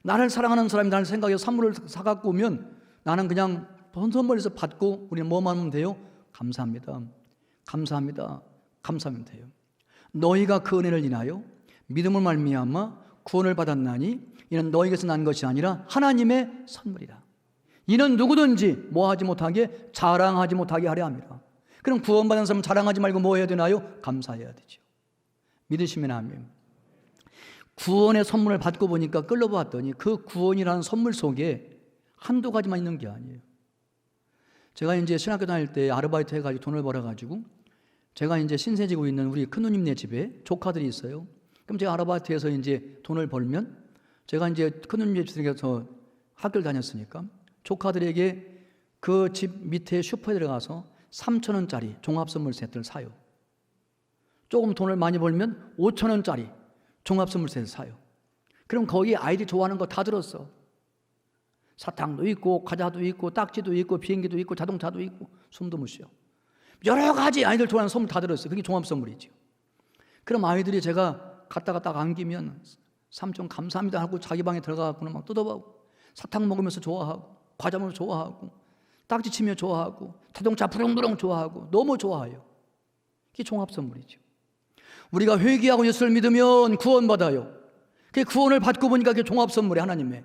나를 사랑하는 사람이 나를 생각해서 선물을 사갖고 오면 나는 그냥 선물에서 받고 우리는 뭐만 하면 돼요? 감사합니다. 감사합니다. 감사하면 돼요. 너희가 그 은혜를 인하여 믿음을 말미암아 구원을 받았나니 이는 너희에게서 난 것이 아니라 하나님의 선물이다. 이는 누구든지 뭐하지 못하게 자랑하지 못하게 하려 합니다. 그럼 구원받은 사람은 자랑하지 말고 뭐 해야 되나요? 감사해야 되죠. 믿으시면 아멘. 구원의 선물을 받고 보니까 끌려봤더니 그 구원이라는 선물 속에 한두 가지만 있는 게 아니에요. 제가 이제 신학교 다닐 때 아르바이트 해가지고 돈을 벌어가지고 제가 이제 신세 지고 있는 우리 큰누님네 집에 조카들이 있어요. 그럼 제가 아르바이트해서 이제 돈을 벌면 제가 이제 큰누님 집에서 학교를 다녔으니까 조카들에게 그 집 밑에 슈퍼에 들어가서 3,000원짜리 종합선물 세트를 사요. 조금 돈을 많이 벌면 5,000원짜리 종합선물 세트를 사요. 그럼 거기 아이들이 좋아하는 거 다 들었어. 사탕도 있고 과자도 있고 딱지도 있고 비행기도 있고 자동차도 있고 숨도 못 쉬어. 여러 가지 아이들 좋아하는 선물 다 들었어요. 그게 종합선물이죠. 그럼 아이들이 제가 갔다가 딱 안기면 삼촌 감사합니다 하고 자기 방에 들어가고는 막 뜯어보고 사탕 먹으면서 좋아하고 과자 먹으면서 좋아하고 딱지 치며 좋아하고 자동차 부릉부릉 좋아하고 너무 좋아해요. 이게 종합선물이죠. 우리가 회개하고 예수를 믿으면 구원받아요. 그 구원을 받고 보니까 그게 종합선물이 하나님의.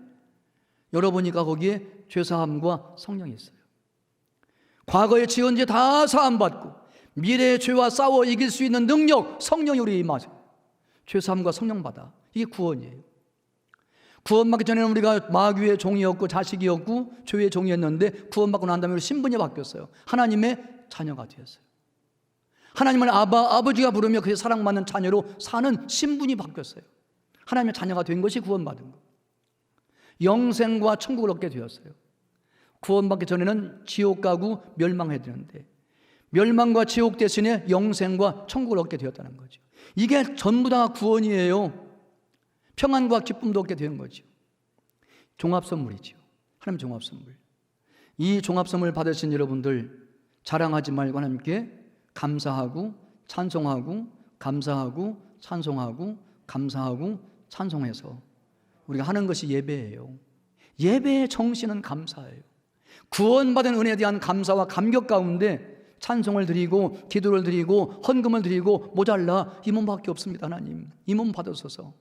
열어보니까 거기에 죄사함과 성령이 있어요. 과거에 지은 죄 다 사함받고 미래의 죄와 싸워 이길 수 있는 능력, 성령이 우리에 임하세요. 죄사함과 성령 받아. 이게 구원이에요. 구원받기 전에는 우리가 마귀의 종이었고 자식이었고 죄의 종이었는데 구원받고 난 다음에 신분이 바뀌었어요. 하나님의 자녀가 되었어요. 하나님을 아버지가 부르며 그의 사랑받는 자녀로 사는 신분이 바뀌었어요. 하나님의 자녀가 된 것이 구원받은 것. 영생과 천국을 얻게 되었어요. 구원받기 전에는 지옥 가고 멸망해야 되는데 멸망과 지옥 대신에 영생과 천국을 얻게 되었다는 거죠. 이게 전부 다 구원이에요. 평안과 기쁨도 얻게 되는 거죠. 종합선물이죠. 하나님 종합선물. 이 종합선물 받으신 여러분들 자랑하지 말고 하나님께 감사하고 찬송하고 감사하고 찬송하고 감사하고 찬송해서 우리가 하는 것이 예배예요. 예배의 정신은 감사예요. 구원받은 은혜에 대한 감사와 감격 가운데 찬송을 드리고 기도를 드리고 헌금을 드리고 모자라 이 몸밖에 없습니다. 하나님, 이 몸 받으소서.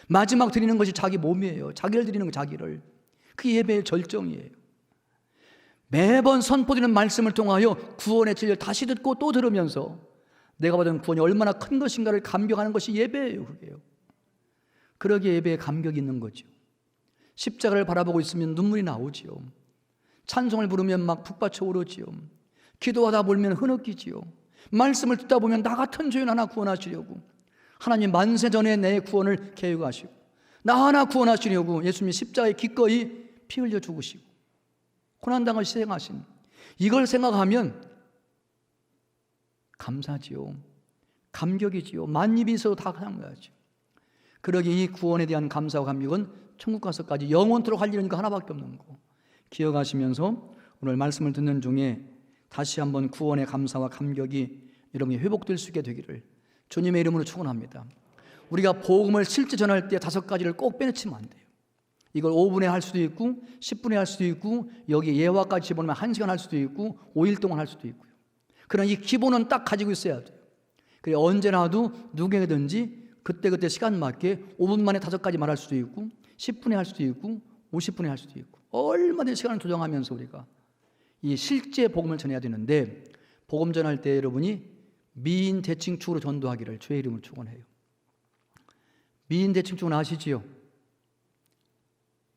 마지막 드리는 것이 자기 몸이에요. 자기를 드리는 거, 자기를. 그게 예배의 절정이에요. 매번 선포되는 말씀을 통하여 구원의 진리를 다시 듣고 또 들으면서 내가 받은 구원이 얼마나 큰 것인가를 감격하는 것이 예배예요. 그게요. 그러기에 예배에 감격이 있는 거죠. 십자가를 바라보고 있으면 눈물이 나오지요. 찬송을 부르면 막 북받쳐 오르지요. 기도하다 보면 흐느끼지요. 말씀을 듣다 보면 나 같은 죄인 하나 구원하시려고 하나님 만세 전에 내 구원을 계획하시고 나 하나 구원하시려고 예수님이 십자가에 기꺼이 피 흘려 죽으시고 고난당을 희생하신 이걸 생각하면 감사지요. 감격이지요. 만입이 있어도 다 감사하죠. 그러기에 이 구원에 대한 감사와 감격은 천국 가서까지 영원토록 할 일은 그 하나밖에 없는 거 기억하시면서 오늘 말씀을 듣는 중에 다시 한번 구원의 감사와 감격이 여러분이 회복될 수 있게 되기를 주님의 이름으로 축원합니다. 우리가 복음을 실제 전할 때 5가지를 꼭 빼놓치면 안 돼요. 이걸 5분에 할 수도 있고 10분에 할 수도 있고 여기 예화까지 집어넣으면 1시간 할 수도 있고 5일 동안 할 수도 있고요. 그런 이 기본은 딱 가지고 있어야 돼요. 그래 언제나도 누구에게든지 그때그때 시간 맞게 5분 만에 5가지 말할 수도 있고 10분에 할 수도 있고 50분에 할 수도 있고 얼마든지 시간을 조정하면서 우리가 이 실제 복음을 전해야 되는데 복음 전할 때 여러분이 미인 대칭축으로 전도하기를 주의 이름으로 축원해요. 미인 대칭축은 아시지요?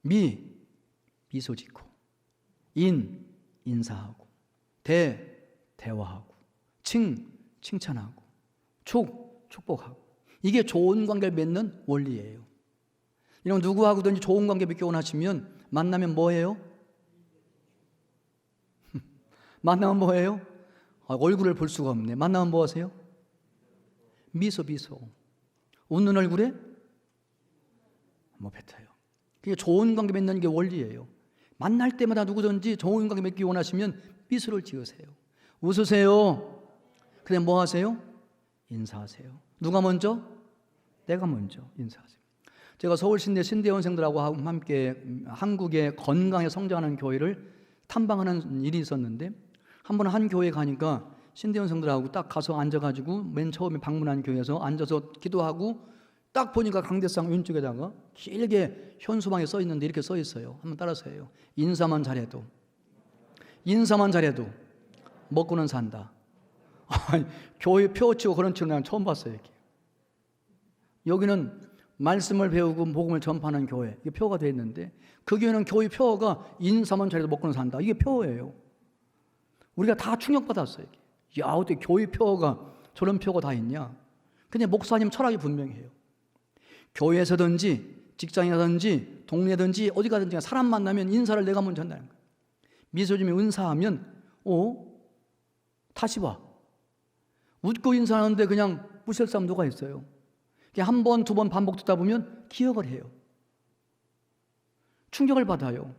미소 짓고 인사하고 대화하고 칭찬하고 축복하고 이게 좋은 관계를 맺는 원리예요. 이런 누구하고든지 좋은 관계 맺기 원하시면 만나면 뭐해요? 만나면 뭐해요? 얼굴을 볼 수가 없네. 만나면 뭐 하세요? 미소 웃는 얼굴에 뭐 뱉어요. 그게 좋은 관계 맺는 게 원리예요. 만날 때마다 누구든지 좋은 관계 맺기 원하시면 미소를 지으세요. 웃으세요. 그래 뭐 하세요? 인사하세요. 누가 먼저? 내가 먼저 인사하세요. 제가 서울신대 신대원생들하고 함께 한국의 건강에 성장하는 교회를 탐방하는 일이 있었는데 한 번 한 교회 가니까 신대원생들하고 딱 가서 앉아가지고 맨 처음에 방문한 교회에서 앉아서 기도하고 딱 보니까 강대상 왼쪽에다가 길게 현수막에 써 있는데 이렇게 써 있어요. 한번 따라서 해요. 인사만 잘해도 먹고는 산다. 교회 표 치고 그런 치고 난 처음 봤어요. 이렇게. 여기는 말씀을 배우고 복음을 전파하는 교회, 이게 표가 되어 있는데 그 교회는 교회 표가 인사만 잘해도 먹고는 산다. 이게 표예요. 우리가 다 충격받았어요. 야, 어떻게 교회 표가 저런 표가 다 있냐? 근데 목사님 철학이 분명해요. 교회에서든지 직장이라든지 동네든지 어디 가든지 사람 만나면 인사를 내가 먼저 한다는 거예요. 미소님이 은사하면 다시 봐. 웃고 인사하는데 그냥 무시할 사람 누가 있어요? 한 번, 두 번 반복 듣다 보면 기억을 해요. 충격을 받아요.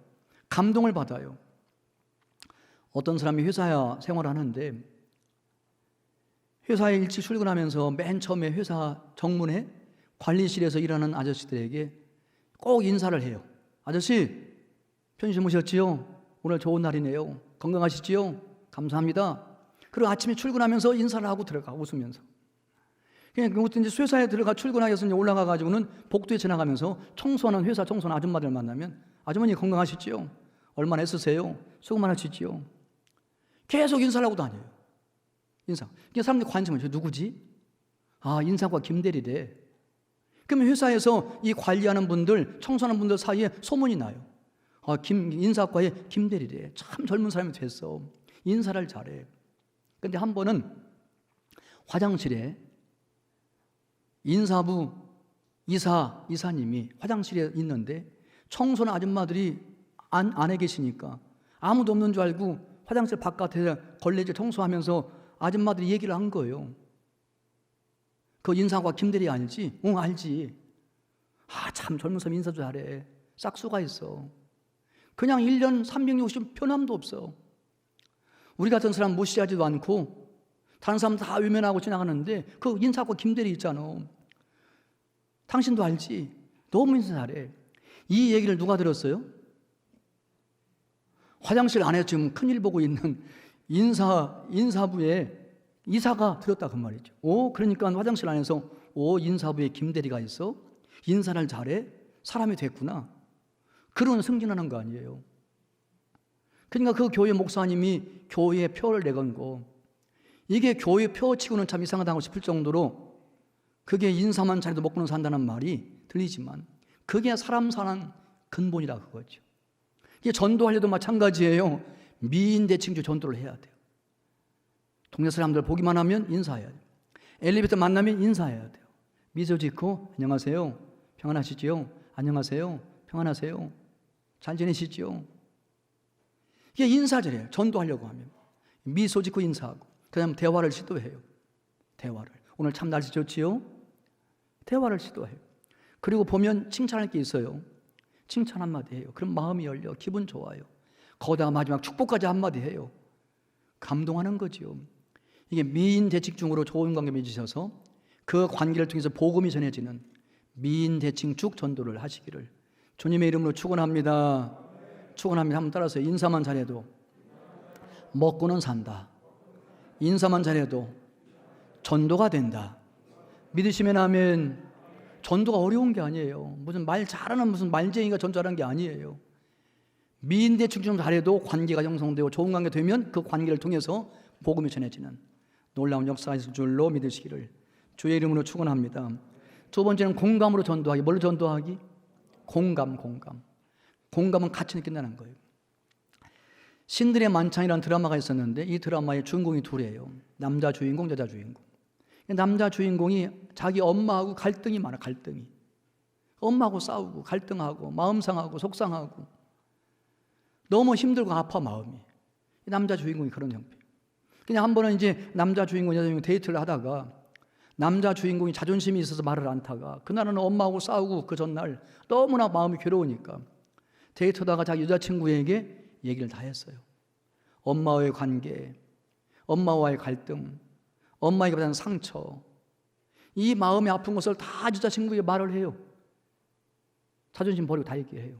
감동을 받아요. 어떤 사람이 회사 생활을 하는데 회사에 일찍 출근하면서 맨 처음에 회사 정문에 관리실에서 일하는 아저씨들에게 꼭 인사를 해요. 아저씨, 편히 주무셨지요? 오늘 좋은 날이네요. 건강하시지요? 감사합니다. 그리고 아침에 출근하면서 인사를 하고 들어가 웃으면서. 그냥 이제 회사에 들어가 출근하셔서 올라가가지고는 복도에 지나가면서 청소하는 회사 청소하는 아줌마들 만나면 아주머니 건강하시지요? 얼마나 애쓰세요? 수고 많으시지요? 계속 인사를 하고 다녀요. 인사. 그러니까 사람들이 관심을 줘요. 누구지? 아, 인사과 김대리래. 그러면 회사에서 이 관리하는 분들, 청소하는 분들 사이에 소문이 나요. 아, 인사과의 김대리래. 참 젊은 사람이 됐어. 인사를 잘해. 근데 한 번은 화장실에 인사부 이사님이 화장실에 있는데 청소는 아줌마들이 안에 계시니까 아무도 없는 줄 알고 화장실 바깥에 걸레질 청소하면서 아줌마들이 얘기를 한 거예요. 그 인사과 김대리 알지? 응, 알지. 아, 참 젊은 사람 인사도 잘해. 싹수가 있어. 그냥 1년 360 변함도 없어. 우리 같은 사람 무시하지도 않고 다른 사람 다 외면하고 지나가는데 그 인사고 김대리 있잖아. 당신도 알지? 너무 인사 잘해. 이 얘기를 누가 들었어요? 화장실 안에 지금 큰일 보고 있는 인사부에 이사가 들었다 그 말이죠. 그러니까 화장실 안에서 인사부에 김대리가 있어? 인사를 잘해? 사람이 됐구나. 그런 승진하는 거 아니에요. 그러니까 그 교회 목사님이 교회에 표를 내건 거, 이게 교회 표 치고는 참 이상하다고 싶을 정도로 그게 인사만 잘해도 먹고는 산다는 말이 들리지만 그게 사람 사는 근본이라 그거죠. 이게 전도하려도 마찬가지예요. 미인 대칭주 전도를 해야 돼요. 동네 사람들 보기만 하면 인사해야 돼요. 엘리베이터 만나면 인사해야 돼요. 미소 짓고 안녕하세요. 평안하시지요? 안녕하세요. 평안하세요. 잘 지내시지요? 이게 인사절이에요. 전도하려고 하면 미소 짓고 인사하고 그다음 대화를 시도해요. 대화를. 오늘 참 날씨 좋지요? 대화를 시도해요. 그리고 보면 칭찬할 게 있어요. 칭찬 한마디 해요. 그럼 마음이 열려 기분 좋아요. 거기다가 마지막 축복까지 한마디 해요. 감동하는 거죠. 이게 미인 대칭중으로 좋은 관계 맺으셔서 그 관계를 통해서 복음이 전해지는 미인 대칭축 전도를 하시기를 주님의 이름으로 축원합니다. 축원합니다. 한번 따라서 인사만 잘해도 먹고는 산다. 인사만 잘해도 전도가 된다. 믿으시면 아멘. 전도가 어려운 게 아니에요. 무슨 말 잘하는 무슨 말쟁이가 전도하는 게 아니에요. 미인 대칭 좀 잘해도 관계가 형성되고 좋은 관계 되면 그 관계를 통해서 복음이 전해지는 놀라운 역사가 있을 줄로 믿으시기를 주의 이름으로 축원합니다. 두 번째는 공감으로 전도하기. 뭘로 전도하기? 공감은 같이 느낀다는 거예요. 신들의 만찬이라는 드라마가 있었는데 이 드라마의 주인공이 둘이에요. 남자 주인공, 여자 주인공. 남자 주인공이 자기 엄마하고 갈등이 많아. 갈등이. 엄마하고 싸우고 갈등하고 마음 상하고 속상하고 너무 힘들고 아파 마음이. 남자 주인공이 그런 형태. 그냥 한 번은 이제 남자 주인공, 여자 주인공 데이트를 하다가 남자 주인공이 자존심이 있어서 말을 안 타가 그날은 엄마하고 싸우고 그 전날 너무나 마음이 괴로우니까 데이트하다가 자기 여자친구에게 얘기를 다 했어요. 엄마와의 관계, 엄마와의 갈등, 엄마에게 받은 상처, 이 마음이 아픈 것을 다 여자친구에게 말을 해요. 자존심 버리고 다 얘기해요.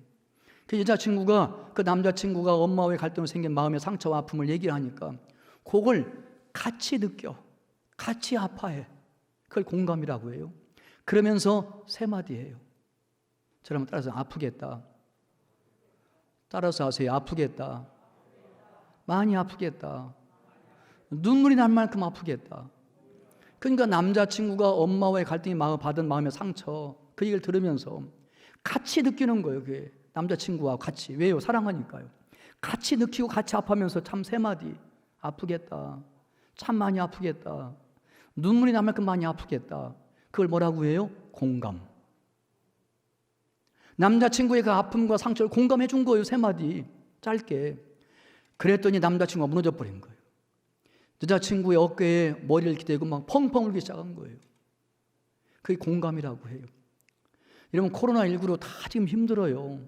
그 여자친구가 그 남자친구가 엄마와의 갈등으로 생긴 마음의 상처와 아픔을 얘기를 하니까 그걸 같이 느껴, 같이 아파해. 그걸 공감이라고 해요. 그러면서 세 마디 해요. 저를 따라서 아프겠다. 따라서 하세요. 아프겠다. 많이 아프겠다. 눈물이 날 만큼 아프겠다. 그러니까 남자친구가 엄마와의 갈등이 받은 마음의 상처, 그 얘기를 들으면서 같이 느끼는 거예요. 그게 남자친구와 같이. 왜요? 사랑하니까요. 같이 느끼고 같이 아파하면서 참 세 마디. 아프겠다. 참 많이 아프겠다. 눈물이 날 만큼 많이 아프겠다. 그걸 뭐라고 해요? 공감. 남자친구의 그 아픔과 상처를 공감해 준 거예요. 세 마디. 짧게. 그랬더니 남자친구가 무너져 버린 거예요. 여자친구의 어깨에 머리를 기대고 막 펑펑 울기 시작한 거예요. 그게 공감이라고 해요. 여러분 코로나19로 다 지금 힘들어요.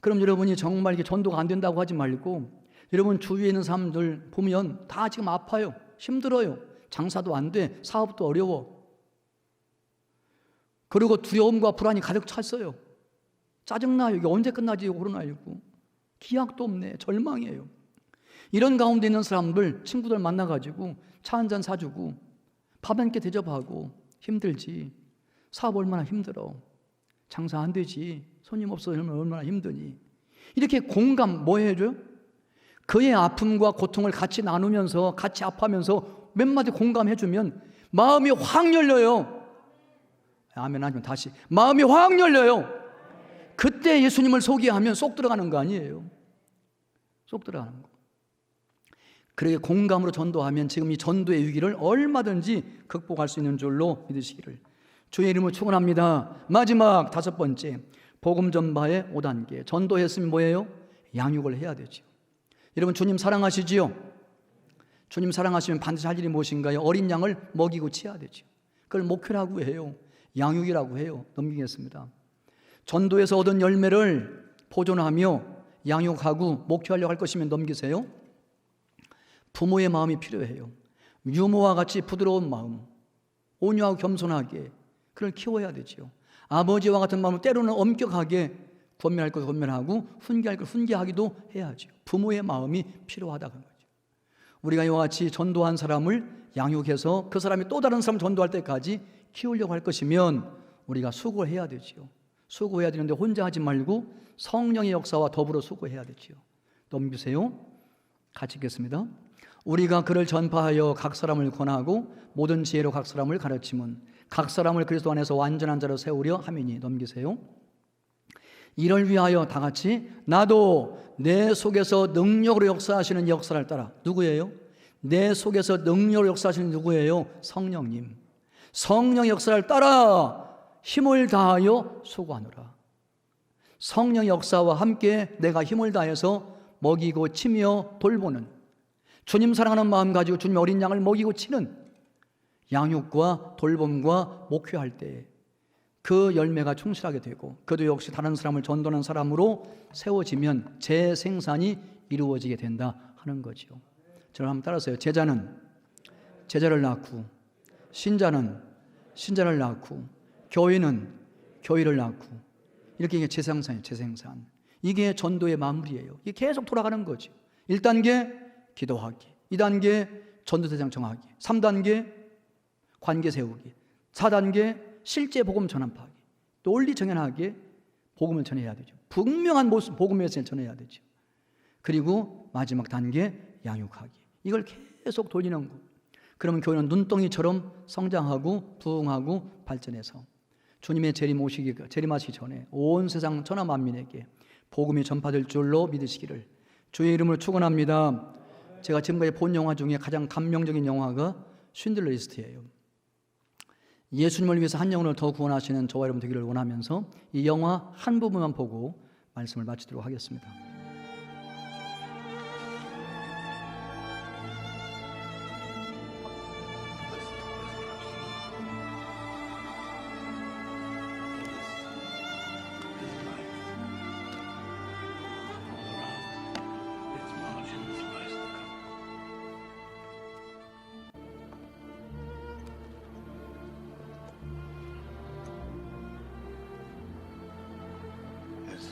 그럼 여러분이 정말 이게 전도가 안 된다고 하지 말고 여러분 주위에 있는 사람들 보면 다 지금 아파요. 힘들어요. 장사도 안 돼. 사업도 어려워. 그리고 두려움과 불안이 가득 찼어요. 짜증나요. 이게 언제 끝나지 코로나19. 기약도 없네. 절망이에요. 이런 가운데 있는 사람들 친구들 만나가지고 차 한잔 사주고 밥 한 끼 대접하고 힘들지. 사업 얼마나 힘들어. 장사 안 되지. 손님 없어서 얼마나 힘드니. 이렇게 공감 뭐 해줘요? 그의 아픔과 고통을 같이 나누면서 같이 아파하면서 몇 마디 공감해주면 마음이 확 열려요. 아멘 하시면 다시 마음이 확 열려요. 그때 예수님을 소개하면 쏙 들어가는 거 아니에요. 쏙 들어가는 거. 그렇게 공감으로 전도하면 지금 이 전도의 위기를 얼마든지 극복할 수 있는 줄로 믿으시기를 주의 이름으로 축원합니다. 마지막 다섯 번째, 복음 전파의 5단계. 전도했으면 뭐예요? 양육을 해야 되죠. 여러분 주님 사랑하시지요? 주님 사랑하시면 반드시 할 일이 무엇인가요? 어린 양을 먹이고 치야 되죠. 그걸 목표라고 해요. 양육이라고 해요. 넘기겠습니다. 전도에서 얻은 열매를 보존하며 양육하고 목표하려고 할 것이면 넘기세요. 부모의 마음이 필요해요. 유모와 같이 부드러운 마음, 온유하고 겸손하게 그를 키워야 되지요. 아버지와 같은 마음을 때로는 엄격하게 권면할 것 권면하고 훈계할 것 훈계하기도 해야죠. 부모의 마음이 필요하다는 거죠. 우리가 이와 같이 전도한 사람을 양육해서 그 사람이 또 다른 사람 전도할 때까지 키우려고 할 것이면 우리가 수고를 해야 되지요. 수고해야 되는데 혼자 하지 말고 성령의 역사와 더불어 수고해야 되지요. 넘기세요. 같이 읽겠습니다. 우리가 그를 전파하여 각 사람을 권하고 모든 지혜로 각 사람을 가르치면 각 사람을 그리스도 안에서 완전한 자로 세우려 함이니. 넘기세요. 이를 위하여 다 같이 나도 내 속에서 능력으로 역사하시는 역사를 따라. 누구예요? 내 속에서 능력으로 역사하시는 누구예요? 성령님. 성령 역사를 따라 힘을 다하여 수고하노라. 성령 역사와 함께 내가 힘을 다해서 먹이고 치며 돌보는, 주님 사랑하는 마음 가지고 주님의 어린 양을 먹이고 치는 양육과 돌봄과 목회할 때 그 열매가 충실하게 되고 그도 역시 다른 사람을 전도하는 사람으로 세워지면 재생산이 이루어지게 된다 하는 거죠. 저를 한번 따라서요. 제자는 제자를 낳고, 신자는 신자를 낳고, 교회는 교회를 낳고, 이렇게 이게 재생산이에요. 재생산. 이게 전도의 마무리예요. 이게 계속 돌아가는 거죠. 1단계 기도하기, 2단계 전도대상 정하기, 3단계 관계 세우기, 4단계 실제 복음 전환하기, 또 논리 정연하게 복음을 전해야 되죠. 분명한 모습 복음에서 전해야 되죠. 그리고 마지막 단계 양육하기. 이걸 계속 돌리는 거. 그러면 교회는 눈덩이처럼 성장하고 부흥하고 발전해서 주님의 재림하시기 전에 온 세상 천하 만민에게 복음이 전파될 줄로 믿으시기를 주의 이름으로 축원합니다. 제가 지금까지 본 영화 중에 가장 감명적인 영화가 쉰들러 리스트예요. 예수님을 위해서 한 영혼을 더 구원하시는 저와 여러분 되기를 원하면서 이 영화 한 부분만 보고 말씀을 마치도록 하겠습니다.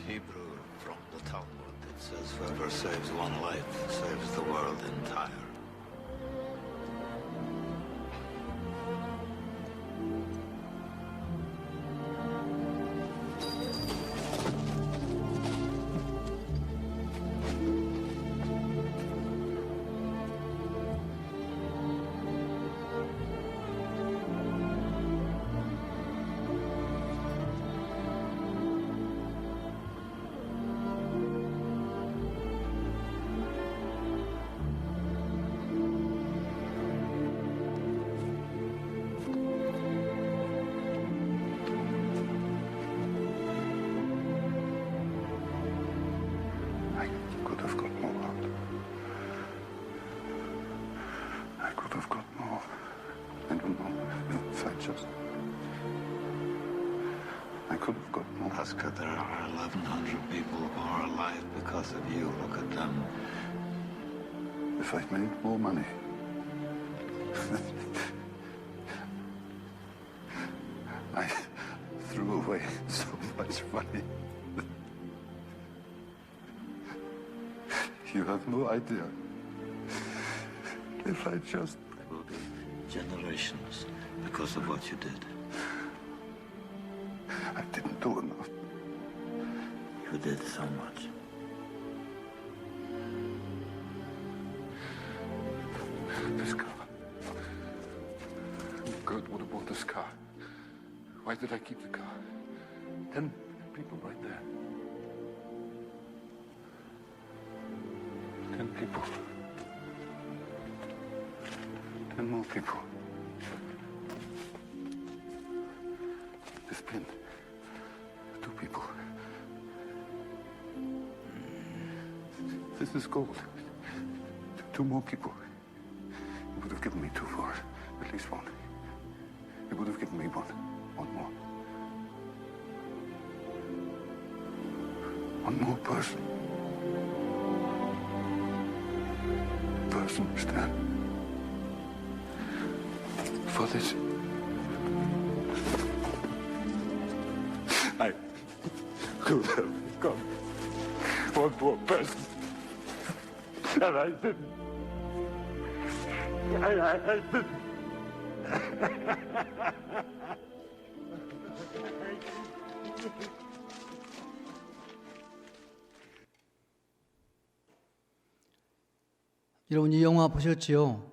Hebrew from the Talmud, it says, whoever saves one life saves the world entire. I could have got more out. I could have got more. I don't know if I just... I could have got more. Oscar, there are 1,100 people who are alive because of you. Look at them. If I'd made more money. I threw away so much money. You have no idea. If I just... There will be generations because of what you did. I didn't do enough. You did so much. This car. Kurt would have bought this car. Why did I keep the car? 10 people right there. 10 people. 10 more people. This pin. 2 people. This is gold. 2 more people. He would have given me 2 for it. At least 1. He would have given me 1. 1 more. 1 more person. Person, Stan. for this. I could have become one more person. And I didn't. I didn't. 여러분 이 영화 보셨지요?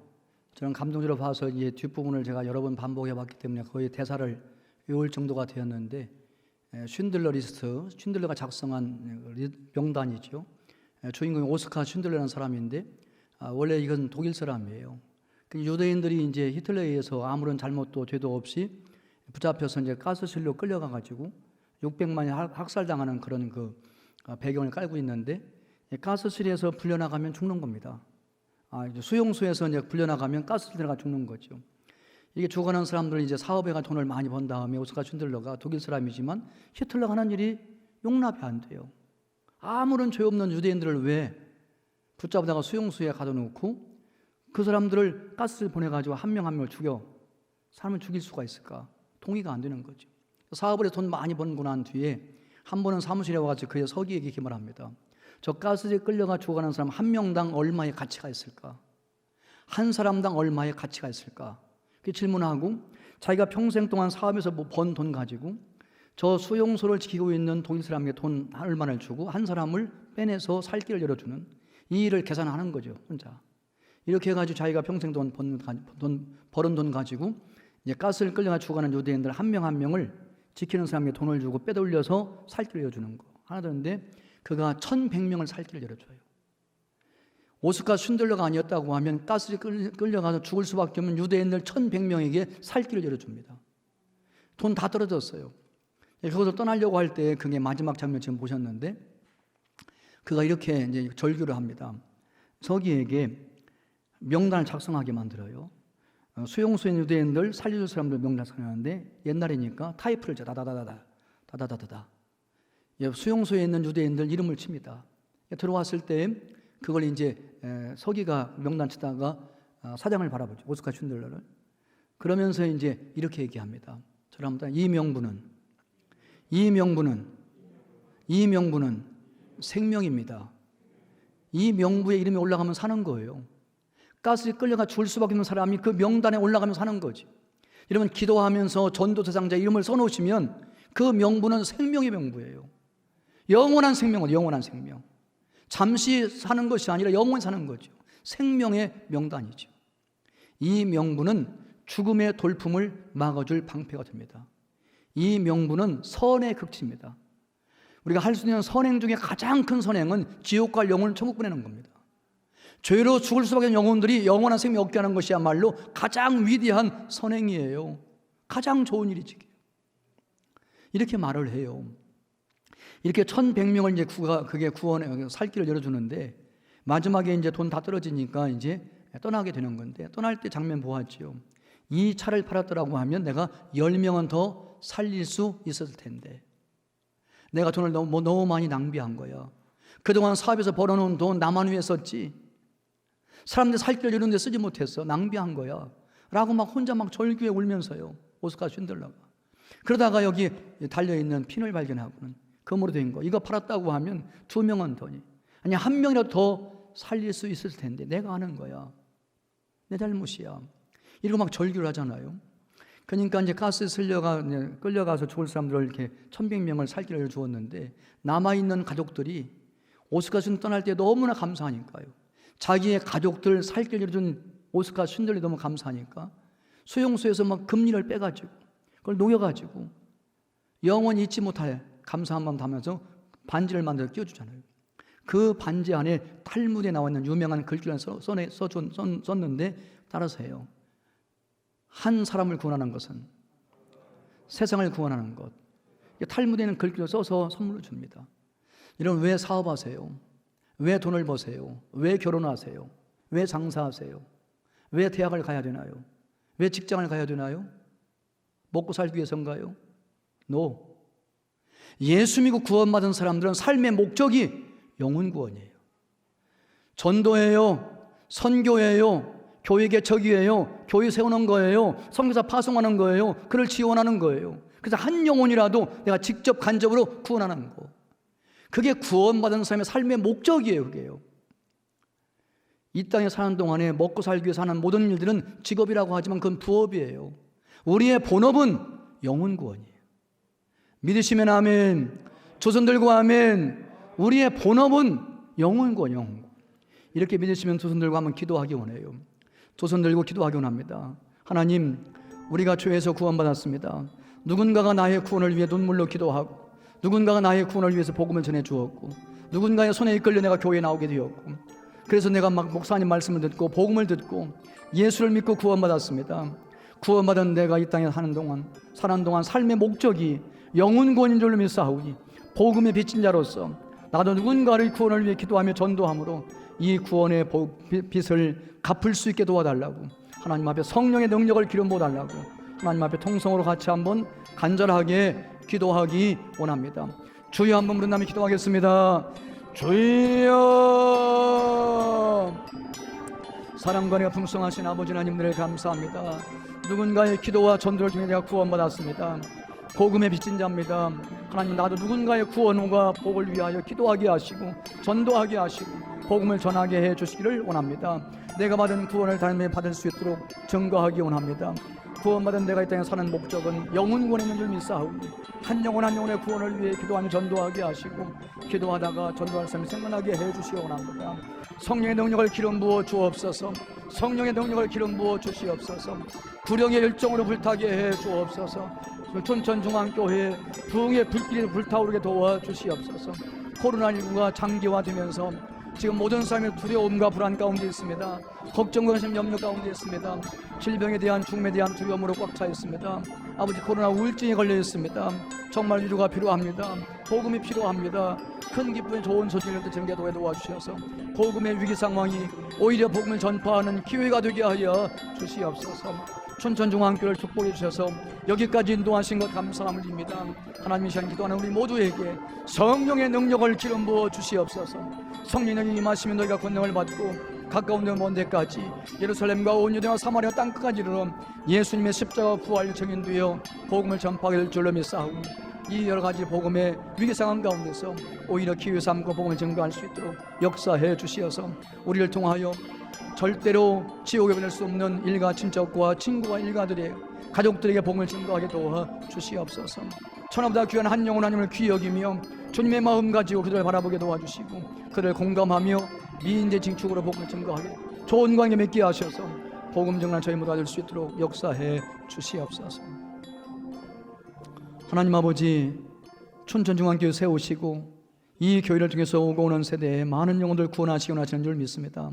저는 감동적으로 봐서 이제 뒷부분을 제가 여러 번 반복해 봤기 때문에 거의 대사를 외울 정도가 되었는데, 쉰들러 리스트, 쉰들러가 작성한 명단이죠. 주인공이 오스카 쉰들러라는 사람인데, 원래 이건 독일 사람이에요. 유대인들이 이제 히틀러에 의해서 아무런 잘못도 죄도 없이 붙잡혀서 이제 가스실로 끌려가 가지고 600만이 학살당하는 그런 그 배경을 깔고 있는데, 가스실에서 불려나가면 죽는 겁니다. 이제 수용소에서 이제 불려나가면 가스실 들어가 죽는 거죠. 이게 죽어가는 사람들은 이제 사업에가 돈을 많이 번 다음에 오스카 쉰들러가 독일 사람이지만 히틀러가 하는 일이 용납이 안 돼요. 아무런 죄 없는 유대인들을 왜 붙잡다가 수용소에 가둬놓고 그 사람들을 가스를 보내가지고 한 명 한 명을 죽여 사람을 죽일 수가 있을까? 동의가 안 되는 거죠. 사업을 해서 돈 많이 번고 난 뒤에 한 번은 사무실에 와가지고 그의 서기에게 이렇게 말합니다. 저 가스에 끌려가 죽어가는 사람 한 명당 얼마의 가치가 있을까? 한 사람당 얼마의 가치가 있을까? 그 질문하고 자기가 평생 동안 사업에서 번 돈 가지고 저 수용소를 지키고 있는 독일 사람에게 돈 얼마를 주고 한 사람을 빼내서 살 길을 열어주는 이 일을 계산하는 거죠, 혼자. 이렇게 해가지고 자기가 평생 동안 벌은 돈 가지고 이제 가스를 끌려가 죽어가는 유대인들 한 명 한 명을 지키는 사람에게 돈을 주고 빼돌려서 살 길을 열어주는 거. 하나 더인데 그가 1100명을 살 길을 열어줘요. 오스카 쉰들러가 아니었다고 하면 가스에 끌려가서 죽을 수밖에 없는 유대인들 1100명에게 살 길을 열어줍니다. 돈 다 떨어졌어요. 그것을 떠나려고 할 때 그게 마지막 장면 지금 보셨는데 그가 이렇게 이제 절규를 합니다. 서기에게 명단을 작성하게 만들어요. 수용소에 있는 유대인들 살려줄 사람들 명단 작성하는데 옛날이니까 타이프를 다다다다다 수용소에 있는 유대인들 이름을 칩니다. 들어왔을 때 그걸 이제 서기가 명단 치다가 사장을 바라보죠. 오스카 쉰들러를. 그러면서 이제 이렇게 얘기합니다. 저랑 이 명분은 생명입니다. 이 명부에 이름이 올라가면 사는 거예요. 가스에 끌려가 죽을 수밖에 없는 사람이 그 명단에 올라가면 사는 거지. 여러분 기도하면서 전도대상자 이름을 써놓으시면 그 명부는 생명의 명부예요. 영원한 생명은 영원한 생명. 잠시 사는 것이 아니라 영원히 사는 거죠. 생명의 명단이죠. 이 명부는 죽음의 돌풍을 막아줄 방패가 됩니다. 이 명부는 선의 극치입니다. 우리가 할 수 있는 선행 중에 가장 큰 선행은 지옥 갈 영혼을 천국 보내는 겁니다. 죄로 죽을 수밖에 없는 영혼들이 영원한 생명 얻게 하는 것이야말로 가장 위대한 선행이에요. 가장 좋은 일이지. 이렇게 말을 해요. 이렇게 1100명을 이제 그게 구원에 살 길을 열어주는데 마지막에 이제 돈 다 떨어지니까 이제 떠나게 되는 건데 떠날 때 장면 보았지요. 이 차를 팔았더라고 하면 내가 10명은 더 살릴 수 있었을 텐데 내가 돈을 너무 많이 낭비한 거야. 그동안 사업에서 벌어놓은 돈 나만 위해 썼지. 사람들 살 길을 이런 데 쓰지 못했어. 낭비한 거야. 라고 막 혼자 막 절규에 울면서요. 오스카 쉰들러가. 그러다가 여기 달려있는 핀을 발견하고는 금으로 된 거. 이거 팔았다고 하면 2명은 더니. 아니 1명이라도 더 살릴 수 있을 텐데 내가 하는 거야. 내 잘못이야. 이러고 막 절규를 하잖아요. 그러니까 이제 가스에 끌려가서 죽을 사람들을 이렇게 1100명을 살 길을 주었는데 남아있는 가족들이 오스카 쉰 떠날 때 너무나 감사하니까요. 자기의 가족들 살 길을 준 오스카 쉰들이 너무 감사하니까 수용소에서 막 금리를 빼가지고 그걸 녹여가지고 영원히 잊지 못할 감사한 마음 담아서 반지를 만들어 끼워주잖아요. 그 반지 안에 탈무드에 나와 있는 유명한 글귀를 썼는데 따라서 해요. 한 사람을 구원하는 것은 세상을 구원하는 것. 탈무드에 있는 글귀를 써서 선물로 줍니다. 여러분 왜 사업하세요? 왜 돈을 버세요? 왜 결혼하세요? 왜 장사하세요? 왜 대학을 가야 되나요? 왜 직장을 가야 되나요? 먹고 살기 위해서인가요? No. 예수 믿고 구원받은 사람들은 삶의 목적이 영혼 구원이에요. 전도예요. 선교예요. 교회 개척이에요. 교회 세우는 거예요. 선교사 파송하는 거예요. 그를 지원하는 거예요. 그래서 한 영혼이라도 내가 직접 간접으로 구원하는 거. 그게 구원받은 사람의 삶의 목적이에요. 그게요. 이 땅에 사는 동안에 먹고 살기 위해서 하는 모든 일들은 직업이라고 하지만 그건 부업이에요. 우리의 본업은 영혼 구원이에요. 믿으시면 아멘. 조선들고 아멘. 우리의 본업은 영혼 구원, 영혼 구원. 이렇게 믿으시면 조선들고 한번 기도하기 원해요. 조선들고 기도하기 원합니다. 하나님, 우리가 죄에서 구원받았습니다. 누군가가 나의 구원을 위해 눈물로 기도하고, 누군가가 나의 구원을 위해서 복음을 전해 주었고, 누군가의 손에 이끌려 내가 교회에 나오게 되었고, 그래서 내가 막 목사님 말씀을 듣고 복음을 듣고 예수를 믿고 구원받았습니다. 구원받은 내가 이 땅에 사는 동안 삶의 목적이 영혼 구원인 줄로 믿사오니 복음의 빚진 자로서 나도 누군가를 구원을 위해 기도하며 전도함으로 이 구원의 빚을 갚을 수 있게 도와달라고, 하나님 앞에 성령의 능력을 기름 부어달라고 하나님 앞에 통성으로 같이 한번 간절하게 기도하기 원합니다. 주여 한번 부른다면 기도하겠습니다. 주여. 사랑과 은혜가 풍성하신 아버지 하나님들 감사합니다. 누군가의 기도와 전도를 통해 내가 구원받았습니다. 복음의 빚진 자입니다. 하나님, 나도 누군가의 구원과 복을 위하여 기도하게 하시고 전도하게 하시고 복음을 전하게 해 주시기를 원합니다. 내가 받은 구원을 다른 받을 수 있도록 증거하기 원합니다. 구원받은 내가 이 땅에 사는 목적은 영혼 구원에 있는 줄 믿사오니 한 영혼 한 영혼의 구원을 위해 기도하며 전도하게 하시고 기도하다가 전도할 사람이 생각나게 해 주시기 원합니다. 성령의 능력을 기름 부어 주옵소서. 성령의 능력을 기름 부어 주시옵소서. 구령의 열정으로 불타게 해 주옵소서. 촌천중앙교회 부흥의 불길이 불타오르게 도와 주시옵소서. 코로나19가 장기화되면서 지금 모든 사람의 두려움과 불안 가운데 있습니다. 걱정과 근심 염려 가운데 있습니다. 질병에 대한 죽음에 대한 두려움으로 꽉 차 있습니다. 아버지, 코로나 우울증에 걸려 있습니다. 정말 위로가 필요합니다. 복음이 필요합니다. 큰 기쁨의 좋은 소식을 전개도에 도와주셔서 복음의 위기 상황이 오히려 복음을 전파하는 기회가 되게 하여 주시옵소서. 춘천중앙교회를 축복해 주셔서 여기까지 인도하신 것 감사함을 드립니다. 하나님, 이 시간 기도하는 우리 모두에게 성령의 능력을 기름 부어 주시옵소서. 성령이 임하시면 너희가 권능을 받고 가까운 데 먼 데까지 예루살렘과 온 유대와 사마리아 땅끝까지 이르러 예수님의 십자가 부활 증인되어 복음을 전파하게 될 줄로 믿사오니 이 여러 가지 복음의 위기 상황 가운데서 오히려 기회 삼고 복음을 증거할 수 있도록 역사해 주시어서 우리를 통하여 절대로 지옥에 보낼 수 없는 일가 친척과 친구와 일가들의 가족들에게 복음을 증거하게 도와 주시옵소서. 천하보다 귀한 한 영혼 하나님을 귀히 여기며 주님의 마음 가지고 그들을 바라보게 도와주시고 그들을 공감하며 미인의 징축으로 복음을 증거하게 좋은 관계 맺게 하셔서 복음 증거한 저희 모두가 될 수 있도록 역사해 주시옵소서. 하나님 아버지, 춘천중앙교회 세우시고 이 교회를 통해서 오고 오는 세대에 많은 영혼들 구원하시고 나시는 줄 믿습니다.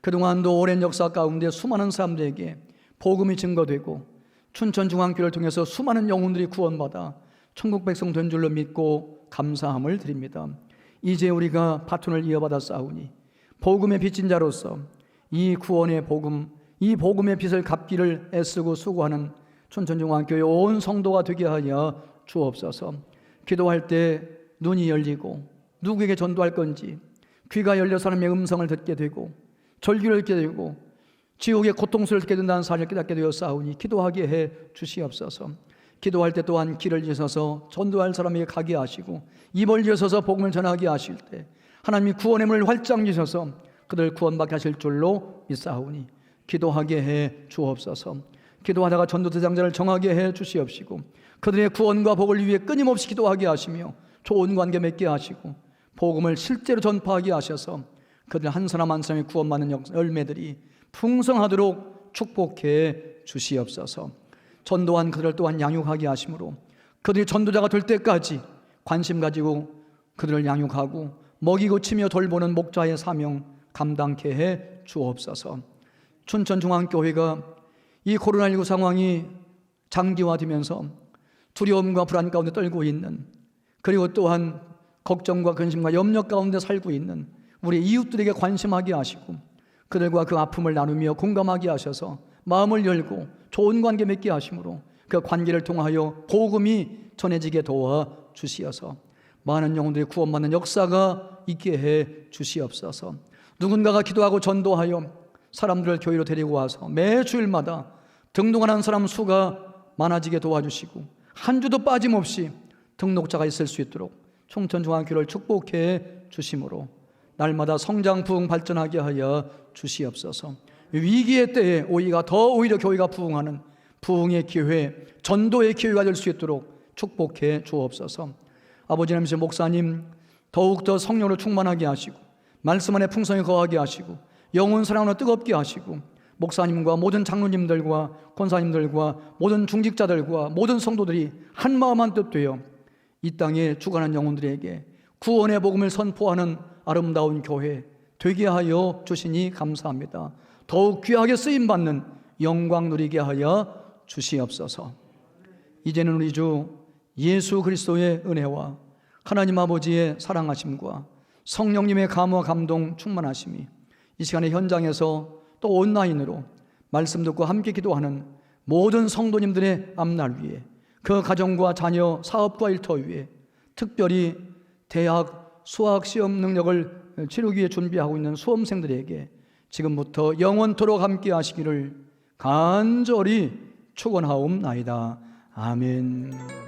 그동안도 오랜 역사 가운데 수많은 사람들에게 복음이 증거되고 춘천중앙교회를 통해서 수많은 영혼들이 구원받아 천국 백성 된 줄로 믿고 감사함을 드립니다. 이제 우리가 바톤을 이어받아 싸우니 복음의 빚진 자로서 이 구원의 복음, 이 복음의 빚을 갚기를 애쓰고 수고하는 춘천중앙교회 온 성도가 되게 하여 주옵소서. 기도할 때 눈이 열리고 누구에게 전도할 건지 귀가 열려 사람의 음성을 듣게 되고 절규를 듣게 되고 지옥의 고통스러움을 듣게 된다는 사실을 깨닫게 되어 싸우니 기도하게 해 주시옵소서. 기도할 때 또한 길을 지어서 전도할 사람에게 가게 하시고 입을 지어서 복음을 전하게 하실 때 하나님이 구원의 문을 활짝 여셔서 그들 구원받게 하실 줄로 믿사오니 기도하게 해 주옵소서. 기도하다가 전도 대상자를 정하게 해 주시옵시고 그들의 구원과 복을 위해 끊임없이 기도하게 하시며 좋은 관계 맺게 하시고 복음을 실제로 전파하게 하셔서 그들 한 사람 한 사람의 구원받는 열매들이 풍성하도록 축복해 주시옵소서. 전도한 그들을 또한 양육하게 하심으로 그들이 전도자가 될 때까지 관심 가지고 그들을 양육하고 먹이고 치며 돌보는 목자의 사명 감당케 해 주옵소서. 춘천중앙교회가 이 코로나19 상황이 장기화되면서 두려움과 불안 가운데 떨고 있는, 그리고 또한 걱정과 근심과 염려 가운데 살고 있는 우리 이웃들에게 관심하게 하시고 그들과 그 아픔을 나누며 공감하게 하셔서 마음을 열고 좋은 관계 맺게 하심으로 그 관계를 통하여 복음이 전해지게 도와 주시어서 많은 영혼들이 구원받는 역사가 있게 해 주시옵소서. 누군가가 기도하고 전도하여 사람들을 교회로 데리고 와서 매 주일마다 등록하는 사람 수가 많아지게 도와주시고 한 주도 빠짐없이 등록자가 있을 수 있도록 총천중앙교회를 축복해 주심으로 날마다 성장 부흥 발전하게 하여 주시옵소서. 위기의 때에 오히려 교회가 부흥하는 부흥의 기회, 전도의 기회가 될 수 있도록 축복해 주옵소서. 아버지 하나님, 목사님 더욱더 성령으로 충만하게 하시고 말씀 안에 풍성히 거하게 하시고 영혼 사랑으로 뜨겁게 하시고 목사님과 모든 장로님들과 권사님들과 모든 중직자들과 모든 성도들이 한마음 한뜻 되어 이 땅에 죽어가는 영혼들에게 구원의 복음을 선포하는 아름다운 교회 되게 하여 주시니 감사합니다. 더욱 귀하게 쓰임받는 영광 누리게 하여 주시옵소서. 이제는 우리 주 예수 그리스도의 은혜와 하나님 아버지의 사랑하심과 성령님의 감화 감동 충만하심이 이 시간에 현장에서 또 온라인으로 말씀 듣고 함께 기도하는 모든 성도님들의 앞날 위에 그 가정과 자녀, 사업과 일터 위에 특별히 대학 수학 시험 능력을 치르기 위해 준비하고 있는 수험생들에게 지금부터 영원토록 함께 하시기를 간절히 축원하옵나이다. 아멘.